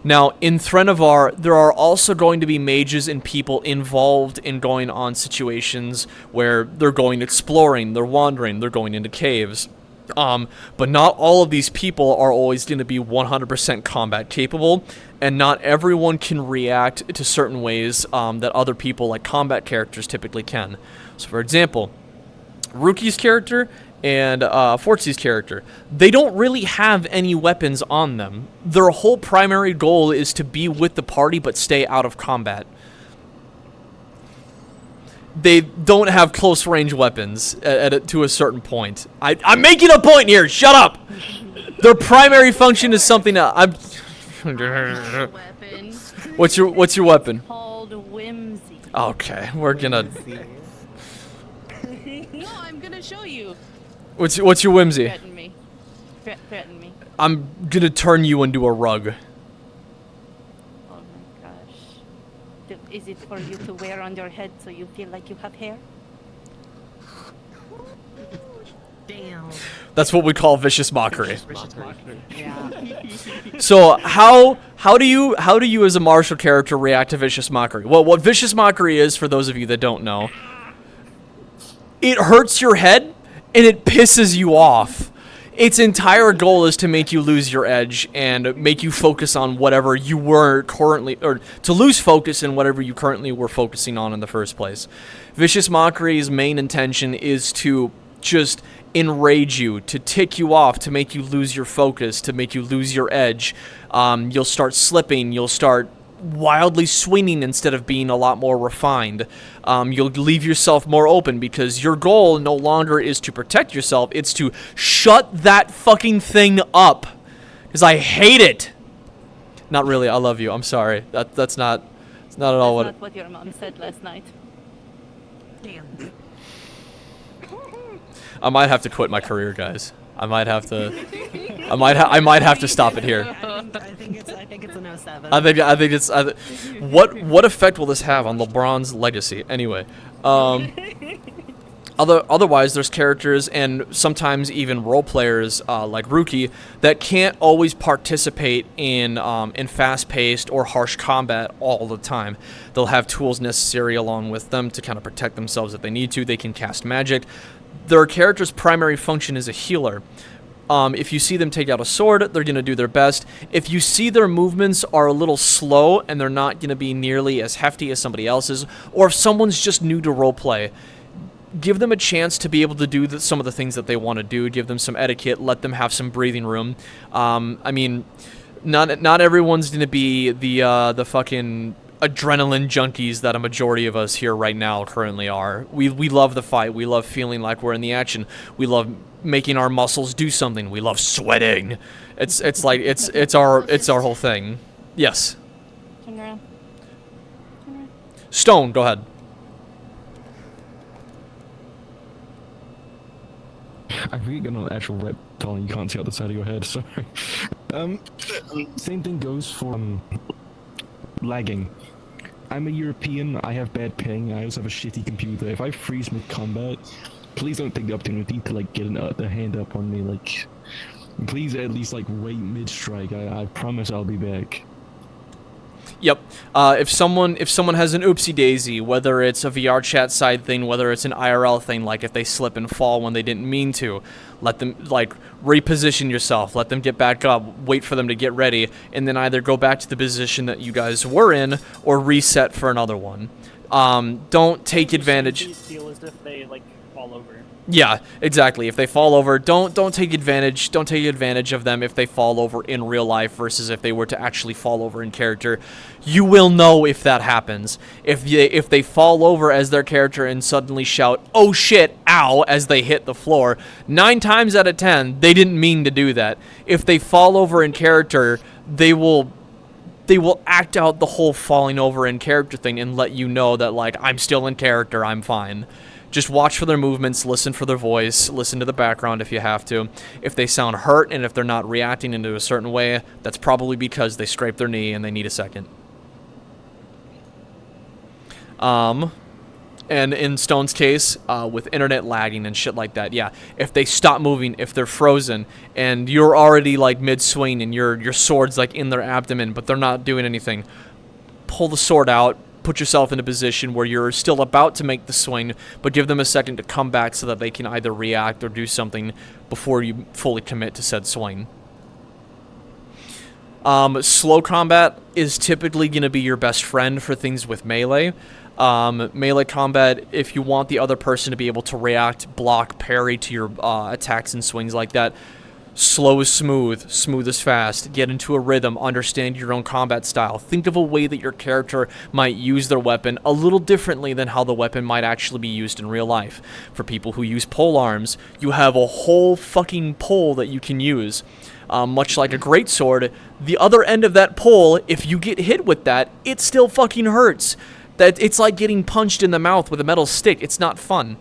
Now, in Threnovar, there are also going to be mages and people involved in going on situations where they're going exploring, they're wandering, they're going into caves. But not all of these people are always going to be 100% combat capable, and not everyone can react to certain ways that other people, like combat characters, typically can. So, for example, Ruki's character and Fortsy's character, they don't really have any weapons on them. Their whole primary goal is to be with the party but stay out of combat. They don't have close range weapons to a certain point. I'm making a point here. Shut up. Their primary function is something that I'm. What's your weapon? Called whimsy. Okay, we're gonna. No, I'm gonna show you. What's your whimsy? Threaten me. Threaten me. I'm gonna turn you into a rug. Oh my gosh. Is it for you to wear on your head so you feel like you have hair? Damn. That's what we call vicious mockery. Yeah. So how do you as a martial character react to vicious mockery? Well, what vicious mockery is, for those of you that don't know, it hurts your head and it pisses you off. its entire goal is to make you lose your edge and make you focus on whatever you were currently, or to lose focus in whatever you currently were focusing on in the first place. Vicious Mockery's main intention is to just enrage you, to tick you off, to make you lose your focus, to make you lose your edge. You'll start slipping, you'll start wildly swinging instead of being a lot more refined. You'll leave yourself more open because your goal no longer is to protect yourself, it's to shut that fucking thing up. Because I hate it. Not really, I love you, I'm sorry. That's not at all That's not what your mom said last night. Damn. I might have to quit my career, guys. I might have to stop it here. I think it's an 07. I think it's what effect will this have on LeBron's legacy? Anyway, otherwise there's characters and sometimes even role players like Rookie that can't always participate in fast-paced or harsh combat all the time. They'll have tools necessary along with them to kind of protect themselves if they need to. They can cast magic. Their character's primary function is a healer. If you see them take out a sword, they're going to do their best. If you see their movements are a little slow and they're not going to be nearly as hefty as somebody else's, or if someone's just new to roleplay, give them a chance to be able to do some of the things that they want to do. Give them some etiquette. Let them have some breathing room. I mean, not everyone's going to be the fucking adrenaline junkies that a majority of us here right now currently are. We love the fight. We love feeling like we're in the action. We love making our muscles do something. We love sweating. It's our whole thing. Yes. Turn around. Stone, go ahead. I forget you're not an actual reptile and you can't see out the side of your head, sorry. Same thing goes for lagging. I'm a European, I have bad ping, I also have a shitty computer. If I freeze mid-combat, please don't take the opportunity to like get the hand up on me, like, please at least like wait mid-strike, I promise I'll be back. Yep. If someone has an oopsie daisy, whether it's a VR chat side thing, whether it's an IRL thing, like if they slip and fall when they didn't mean to, let them like reposition yourself, let them get back up, wait for them to get ready, and then either go back to the position that you guys were in or reset for another one. Don't take advantage. Feel as if they like fall over. Yeah, exactly. If they fall over, don't take advantage. Don't take advantage of them if they fall over in real life versus if they were to actually fall over in character. You will know if that happens. If they fall over as their character and suddenly shout, "Oh shit, ow," as they hit the floor, 9 times out of 10 they didn't mean to do that. If they fall over in character, they will act out the whole falling over in character thing and let you know that like I'm still in character, I'm fine. Just watch for their movements, listen for their voice, listen to the background if you have to. If they sound hurt and if they're not reacting into a certain way, that's probably because they scraped their knee and they need a second. And in Stone's case, with internet lagging and shit like that, yeah, if they stop moving, if they're frozen, and you're already like mid-swing and your sword's like in their abdomen, but they're not doing anything, pull the sword out, put yourself in a position where you're still about to make the swing, but give them a second to come back so that they can either react or do something before you fully commit to said swing. Slow combat is typically going to be your best friend for things with melee. Melee combat, if you want the other person to be able to react, block, parry to your attacks and swings like that, slow is smooth, smooth is fast. Get into a rhythm, understand your own combat style. Think of a way that your character might use their weapon a little differently than how the weapon might actually be used in real life. For people who use pole arms, you have a whole fucking pole that you can use. Much like a greatsword, the other end of that pole, if you get hit with that, it still fucking hurts. It's like getting punched in the mouth with a metal stick. It's not fun.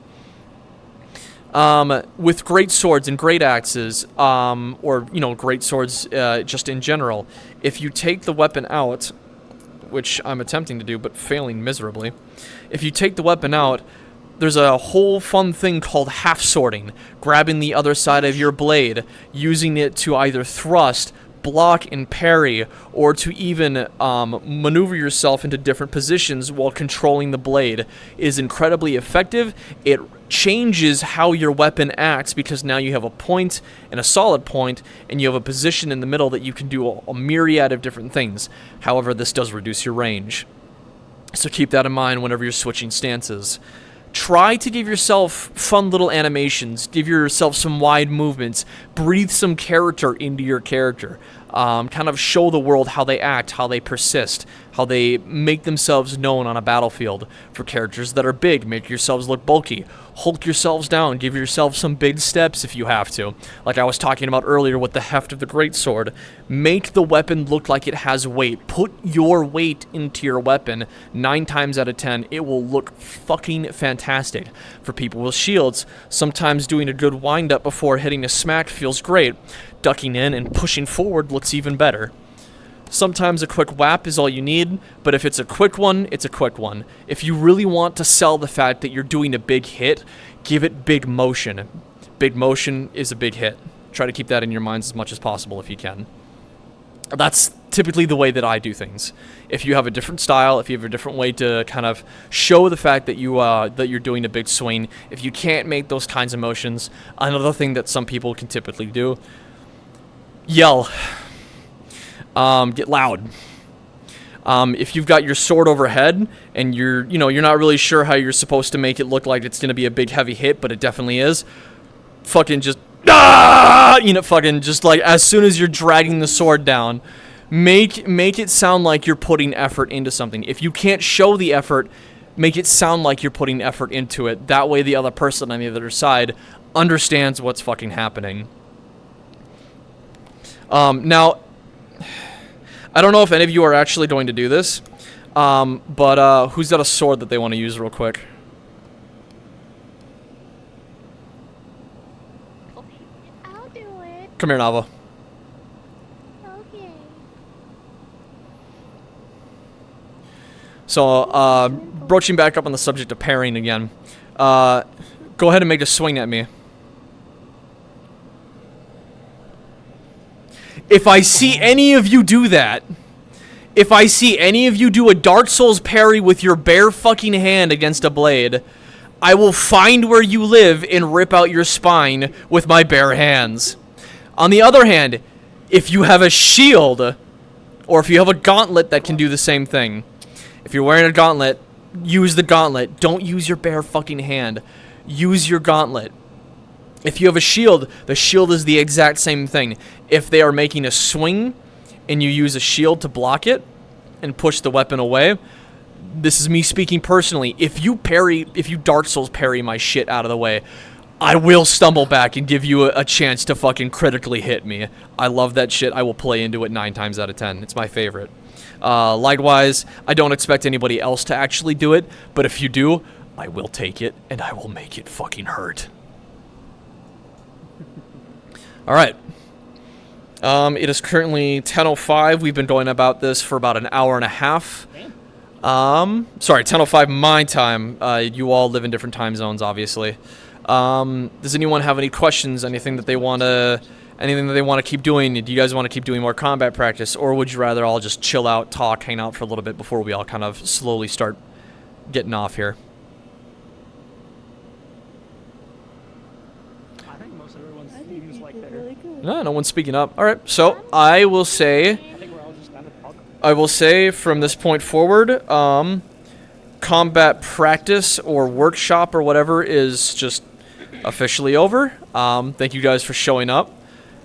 With great swords and great axes, or, you know, great swords just in general, if you take the weapon out, which I'm attempting to do but failing miserably, if you take the weapon out, there's a whole fun thing called half-swording, grabbing the other side of your blade, using it to either thrust, block, and parry, or to even maneuver yourself into different positions while controlling the blade. It is incredibly effective. It changes how your weapon acts, because now you have a point and a solid point, and you have a position in the middle that you can do a myriad of different things. However, this does reduce your range. So keep that in mind whenever you're switching stances. Try to give yourself fun little animations, give yourself some wide movements, breathe some character into your character. Kind of show the world how they act, how they persist, how they make themselves known on a battlefield. For characters that are big, make yourselves look bulky. Hulk yourselves down, give yourself some big steps if you have to. Like I was talking about earlier with the heft of the greatsword. Make the weapon look like it has weight. Put your weight into your weapon. 9 times out of 10, it will look fucking fantastic. For people with shields, sometimes doing a good wind-up before hitting a smack feels great. Ducking in and pushing forward looks even better. Sometimes a quick whap is all you need, but if it's a quick one, it's a quick one. If you really want to sell the fact that you're doing a big hit, give it big motion. Big motion is a big hit. Try to keep that in your minds as much as possible if you can. That's typically the way that I do things. If you have a different style, if you have a different way to kind of show the fact that you're doing a big swing, if you can't make those kinds of motions, another thing that some people can typically do, yell. Get loud. If you've got your sword overhead and you're not really sure how you're supposed to make it look like it's gonna be a big heavy hit, but it definitely is, fucking just fucking just like as soon as you're dragging the sword down, make it sound like you're putting effort into something. If you can't show the effort, make it sound like you're putting effort into it. That way the other person on the other side understands what's fucking happening. Now, I don't know if any of you are actually going to do this, but who's got a sword that they want to use real quick? I'll do it. Come here, Nava. Okay. So, broaching back up on the subject of parrying again, go ahead and make a swing at me. If I see any of you do that, if I see any of you do a Dark Souls parry with your bare fucking hand against a blade, I will find where you live and rip out your spine with my bare hands. On the other hand, if you have a shield, or if you have a gauntlet that can do the same thing, if you're wearing a gauntlet, use the gauntlet. Don't use your bare fucking hand. Use your gauntlet. If you have a shield, the shield is the exact same thing. If they are making a swing and you use a shield to block it and push the weapon away, this is me speaking personally. If you Dark Souls parry my shit out of the way, I will stumble back and give you a chance to fucking critically hit me. I love that shit. I will play into it 9 times out of 10. It's my favorite. Likewise, I don't expect anybody else to actually do it, but if you do, I will take it and I will make it fucking hurt. Alright. It is currently 10:05. We've been going about this for about an hour and a half. Sorry, 10:05 my time. You all live in different time zones, obviously. Does anyone have any questions? Anything that they want to keep doing? Do you guys want to keep doing more combat practice, or would you rather all just chill out, talk, hang out for a little bit before we all kind of slowly start getting off here? No, no one's speaking up. All right, so I will say from this point forward, combat practice or workshop or whatever is just officially over. Thank you guys for showing up.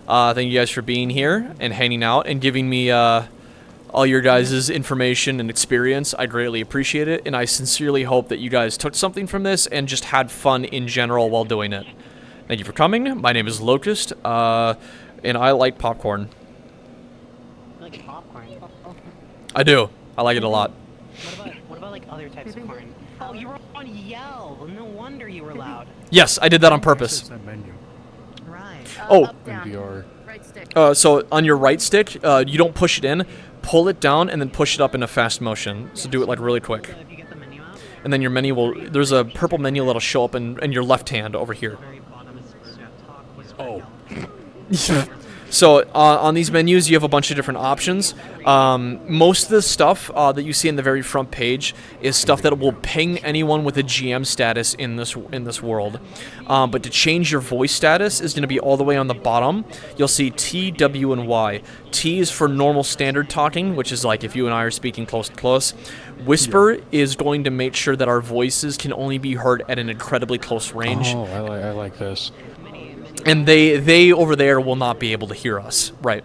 Thank you guys for being here and hanging out and giving me all your guys' information and experience. I greatly appreciate it, and I sincerely hope that you guys took something from this and just had fun in general while doing it. Thank you for coming. My name is Locust, and I like popcorn. You like popcorn? I do. I like it a lot. What about like other types of corn? Oh, you were on Yell. No wonder you were loud. Yes, I did that on purpose. That menu. Right. Oh. Up, down. NPR. Right stick. So on your right stick, you don't push it in, pull it down, and then push it up in a fast motion. So do it like really quick. If you get the menu out. And then your menu will, there's a purple menu that'll show up in your left hand over here. Oh. So on these menus, you have a bunch of different options. Most of the stuff that you see in the very front page is stuff that will ping anyone with a GM status in this world. But to change your voice status is going to be all the way on the bottom. You'll see T, W, and Y. T is for normal standard talking, which is like if you and I are speaking close to close. Whisper is going to make sure that our voices can only be heard at an incredibly close range. Oh, I like this. And they over there will not be able to hear us. Right.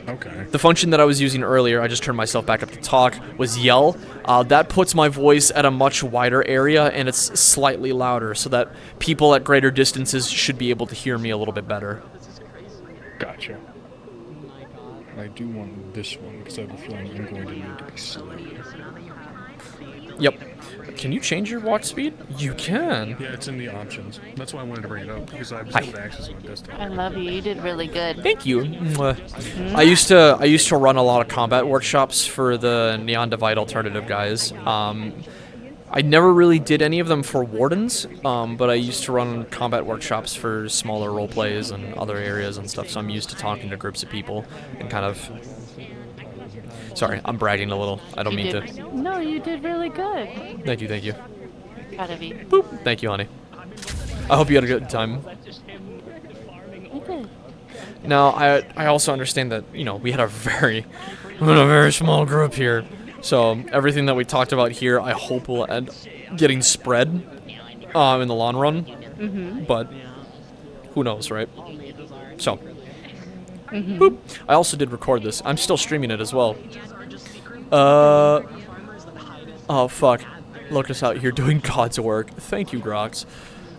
Okay. The function that I was using earlier, I just turned myself back up to talk, was yell. That puts my voice at a much wider area, and it's slightly louder, so that people at greater distances should be able to hear me a little bit better. Gotcha. I do want this one, because I have a feeling I'm going to need to be slow. Yep. Can you change your watch speed? You can. Yeah, it's in the options. That's why I wanted to bring it up, because I was able to access it on desktop. I love you. You did really good. Thank you. Mwah. I used to run a lot of combat workshops for the Neon Divide Alternative guys. I never really did any of them for Wardens, but I used to run combat workshops for smaller role plays and other areas and stuff, so I'm used to talking to groups of people and kind of... Sorry, I'm bragging a little. I don't mean to. No, you did really good. Thank you, thank you. Proud of you. Boop. Thank you, honey. I hope you had a good time. I did. Now, I also understand that, you know, we had a very small group here. So everything that we talked about here, I hope will end getting spread in the long run. Mm-hmm. But who knows, right? So, Mm-hmm. boop. I also did record this. I'm still streaming it as well. Oh fuck. Look us out here doing God's work. Thank you, Grox.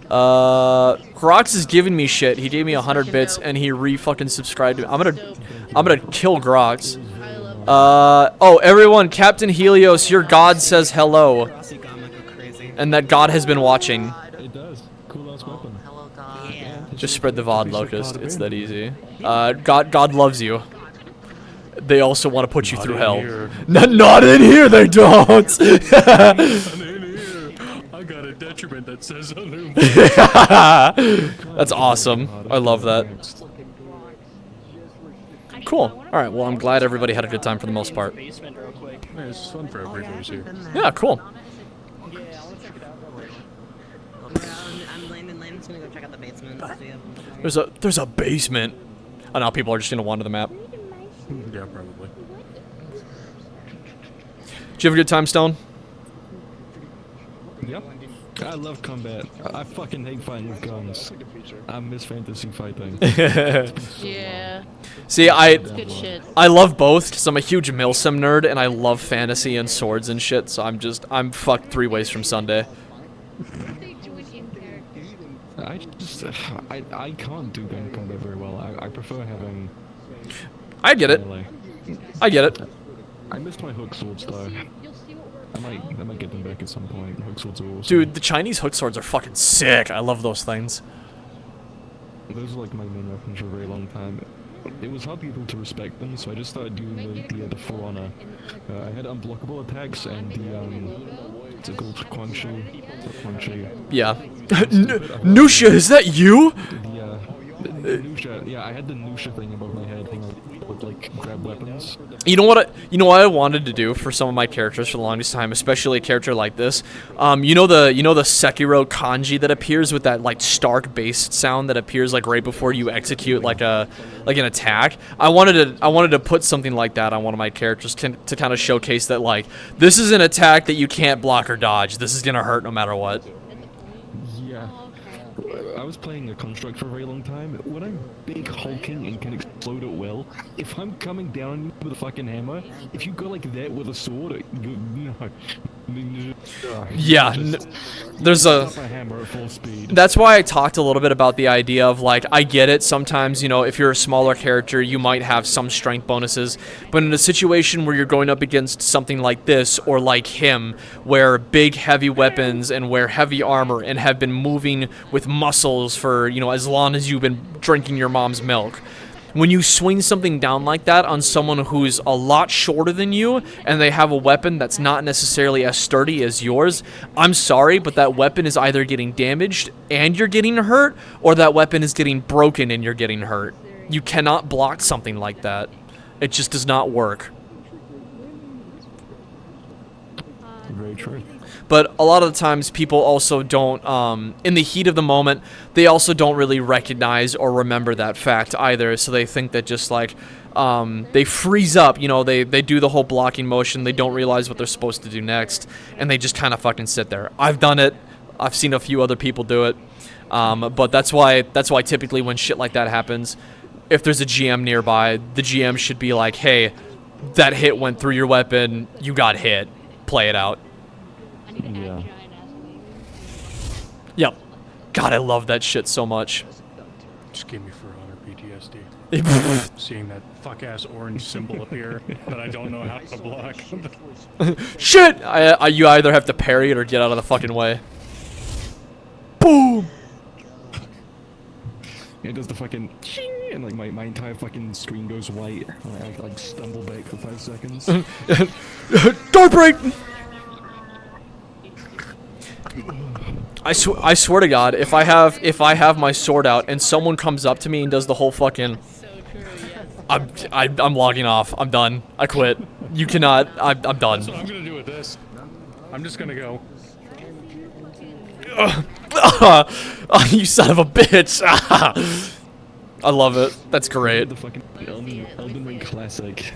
Grox is giving me shit. He gave me 100 bits and he re-fucking subscribed to me. I'm gonna kill Grox. Oh, everyone, Captain Helios, your god says hello. And that god has been watching. It does. Cool ass weapon. Just spread the VOD, Locust. It's that easy. God loves you. They also want to put you through hell. Not in here, they don't! I got a detriment that says other. That's awesome. I love that. Cool. Alright, well, I'm glad everybody had a good time for the most part. Yeah, it's fun for everybody who's here. Yeah, cool. I'm Landon. Just gonna go check out the basement. There's a basement. Oh, now people are just gonna wander the map. Yeah, probably. Did you have a good time, Stone? Yep. I love combat. I fucking hate fighting with guns. I miss fantasy fighting. Yeah. See, It's good shit. I love both because I'm a huge Milsim nerd and I love fantasy and swords and shit. So I'm fucked 3 ways from Sunday. I can't do gun combat very well. I prefer having. I get it. I get it. I missed my hook swords though. I might get them back at some point. Hook swords are awesome. Dude, the Chinese hook swords are fucking sick. I love those things. Those are like my main weapons for a very long time. It was hard to get people to respect them, so I just started doing the For Honor. I had unblockable attacks and what's it called? Quang Shi. Yeah. Nusha, is that you? The Nusha, yeah, I had the Nusha thing above my head, thing would like grab weapons. You know what I wanted to do for some of my characters for the longest time, especially a character like this. You know the Sekiro kanji that appears with that like stark bass sound that appears like right before you execute like an attack. I wanted to put something like that on one of my characters to kind of showcase that like this is an attack that you can't block or dodge. This is gonna hurt no matter what. Yeah. I was playing a construct for a very long time. When I'm big hulking and can explode at will, if I'm coming down with a fucking hammer, if you go like that with a sword, yeah, there's a hammer at full speed. That's why I talked a little bit about the idea of like I get it. Sometimes, you know, if you're a smaller character, you might have some strength bonuses, but in a situation where you're going up against something like this or like him, where big heavy weapons and wear heavy armor and have been moving with muscles for, you know, as long as you've been drinking your mom's milk. When you swing something down like that on someone who's a lot shorter than you and they have a weapon that's not necessarily as sturdy as yours, I'm sorry, but that weapon is either getting damaged and you're getting hurt, or that weapon is getting broken and you're getting hurt. You cannot block something like that. It just does not work. Very true. But a lot of the times people also don't, in the heat of the moment, they also don't really recognize or remember that fact either. So they think that just like, they freeze up, you know, they do the whole blocking motion, they don't realize what they're supposed to do next, and they just kind of fucking sit there. I've done it. I've seen a few other people do it. But that's why typically when shit like that happens, if there's a GM nearby, the GM should be like, hey, that hit went through your weapon, you got hit. Play it out. Yeah. Yep. God, I love that shit so much. Just gave me For Honor PTSD. Seeing that fuck-ass orange symbol appear that I don't know how to block. Shit! You either have to parry it or get out of the fucking way. Boom! It does the fucking ching, and like my entire fucking screen goes white. I like stumble back for 5 seconds. Door break! I swear to God, if I have my sword out and someone comes up to me and does the whole fucking, I'm logging off. I'm done. I quit. You cannot. I'm done. That's what I'm gonna do with this. I'm just gonna go. Oh, you son of a bitch! I love it. That's great. The fucking Elden Ring classic.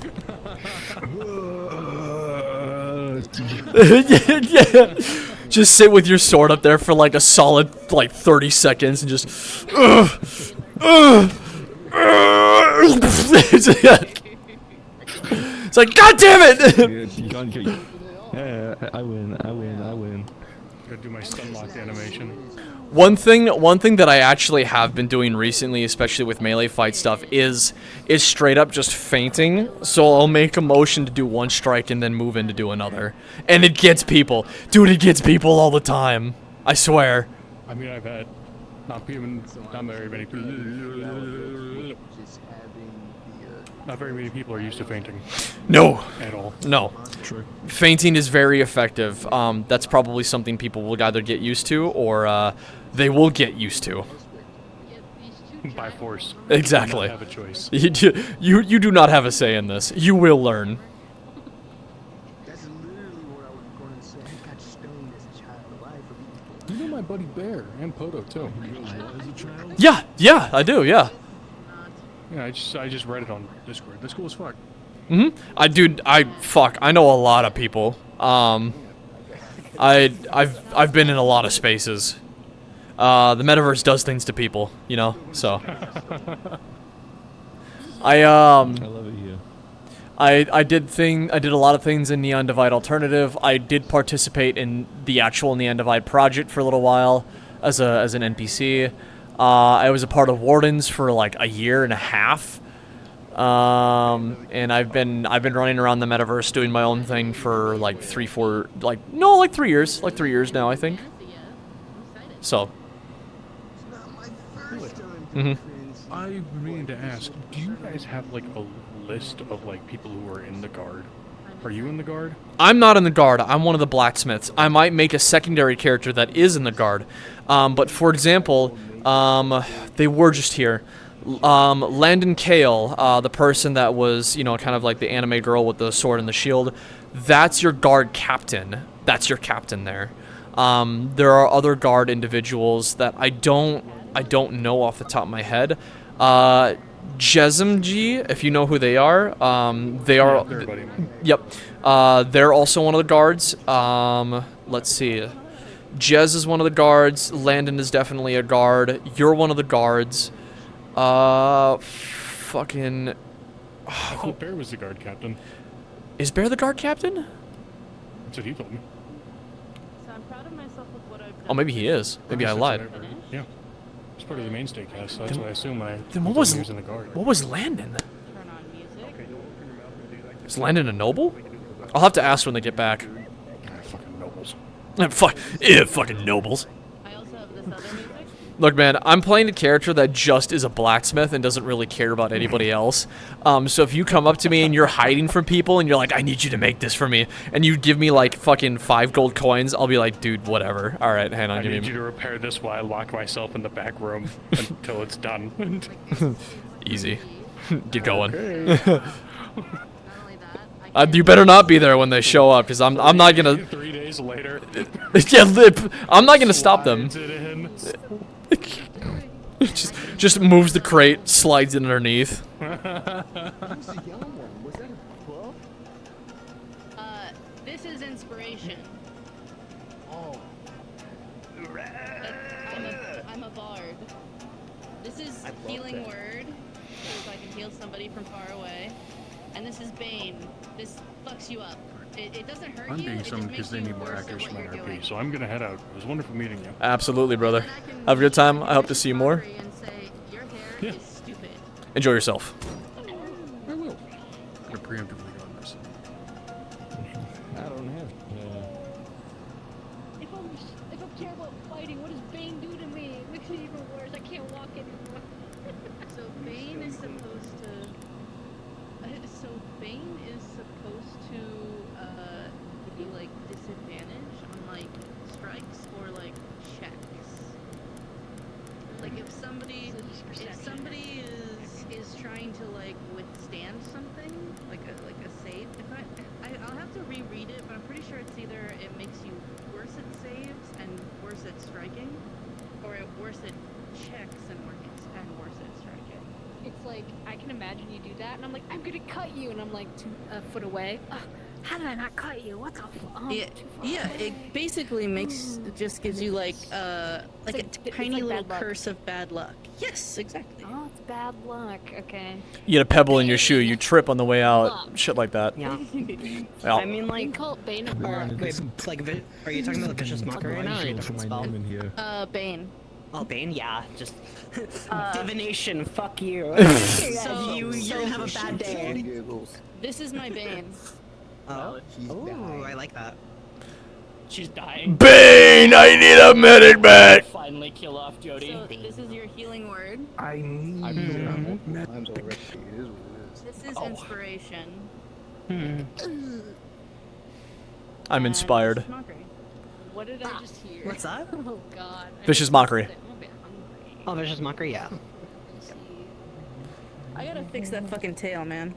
Yeah. Just sit with your sword up there for like a solid like 30 seconds and just. It's like, God damn it! Yeah, I win. Gotta do my stun locked animation. One thing that I actually have been doing recently, especially with melee fight stuff, is straight up just feinting. So I'll make a motion to do one strike and then move in to do another. And it gets people. Dude, it gets people all the time. I swear. I mean, I've had not very many people. Not very many people are used to fainting. No. At all. No. True. Fainting is very effective. That's probably something people will either get used to or they will get used to. By force. Exactly. You do not have a choice. You do not have a say in this. You will learn. You know my buddy Bear and Poto too. Yeah, I do. Yeah. Yeah, I just read it on Discord. That's cool as fuck. I know a lot of people. I've been in a lot of spaces. The metaverse does things to people, you know. So I love it here. I did a lot of things in Neon Divide Alternative. I did participate in the actual Neon Divide project for a little while as an NPC. I was a part of Wardens for like a year and a half. And I've been running around the metaverse doing my own thing for like 3 years. Like 3 years now, I think. So. I've been meaning to ask, do you guys have like a list of like people who are in the guard? Are you in the guard? I'm not in the guard. I'm one of the blacksmiths. I might make a secondary character that is in the guard. But for example, they were just here. Landon Kale, the person that was, you know, kind of like the anime girl with the sword and the shield, that's your guard captain. That's your captain there. There are other guard individuals that I don't know off the top of my head. Jesmg, if you know who they are, they are. Yep, they're also one of the guards. Let's see. Jez is one of the guards. Landon is definitely a guard. You're one of the guards. Fucking. I thought Bear was the guard captain. Is Bear the guard captain? That's what he told me. So I'm proud of myself with what I've done. Oh, maybe he is. Maybe I lied. Yeah. It's part of the mainstay cast, so that's what I assume Then what was he was in the guard. What was Landon? Turn on music. Is Landon a noble? I'll have to ask when they get back. Fucking nobles. Fucking nobles. I also have this other music. Look, man, I'm playing a character that just is a blacksmith and doesn't really care about anybody else. So if you come up to me and you're hiding from people and you're like, I need you to make this for me, and you give me like fucking 5 gold coins, I'll be like, dude, whatever. All right, hang on, I give need me. you to repair this while I lock myself in the back room until it's done. Easy. Get going. You better not be there when they show up, because I'm not gonna. 3 days later. Yeah, I'm not gonna stop them. just moves the crate, slides it underneath. This is inspiration. Oh. I'm a bard. This is healing word, so I can heal somebody from far away. And this is Bane. This fucks you up. It doesn't hurt I'm you. being It just summoned makes because they you need more worse actors at for what my you're RP, doing. so I'm gonna head out. It was wonderful meeting you. Absolutely, brother. Have a good time. I hope to see you more. Yeah. Stupid. Enjoy yourself. I will. You're preemptively on this. I don't have. If I'm terrible at fighting, what does Bane do to me? It makes it even worse. I can't walk anymore. So Bane is supposed to. So Bane is supposed to give you like disadvantage on like strikes or like checks. Like if somebody is trying to like withstand something, like a save. I'll have to reread it, but I'm pretty sure it's either it makes you worse at saves and worse at striking, or worse at checks and worse at striking. It's like, I can imagine you do that, and I'm like, I'm gonna cut you, and I'm like a foot away. How did I not cut you? What the fuck? It basically just gives you like a tiny little curse of bad luck. Yes, exactly. Oh, it's bad luck. Okay. You get a pebble in your shoe, you trip on the way out, shit like that. Yeah. Yeah. I mean, You like, can call it Bane of luck. wait, like, are you talking about the vicious mockery right now, or a different spell? Bane. Oh, Bane, yeah, just divination. Fuck you. So you're gonna have a bad day. This is my Bane. Oh, ooh, I like that. She's dying. Bane, I need a medic back. Finally kill off Jody. So this is your healing word. I need Time's already. It is what it is. This is inspiration. I'm inspired. Vicious mockery. What did I just hear? What's that? Oh god. Vicious mockery. I'm a bit hungry. Oh, vicious mockery, yeah. Let's see. I gotta fix that fucking tail, man.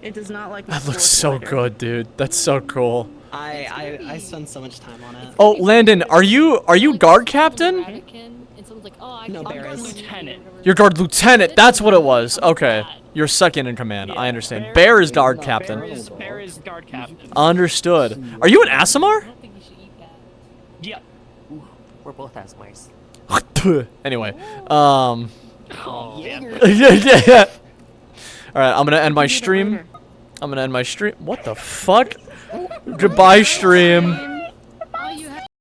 It does not like. That looks so good, dude. That's so cool. I spend so much time on it. Oh, Landon, are you guard captain? And someone's like, oh, No, I'm Bear guard is. lieutenant. You're guard lieutenant. That's what it was. Okay. You're second in command. I understand. Bear is guard captain. Bear is guard captain. Understood. Are you an Asimar? I don't think you should eat that. Yeah. We're both Asmars. Anyway, Oh, yeah. All right, I'm gonna end my stream. What the fuck? Goodbye, stream.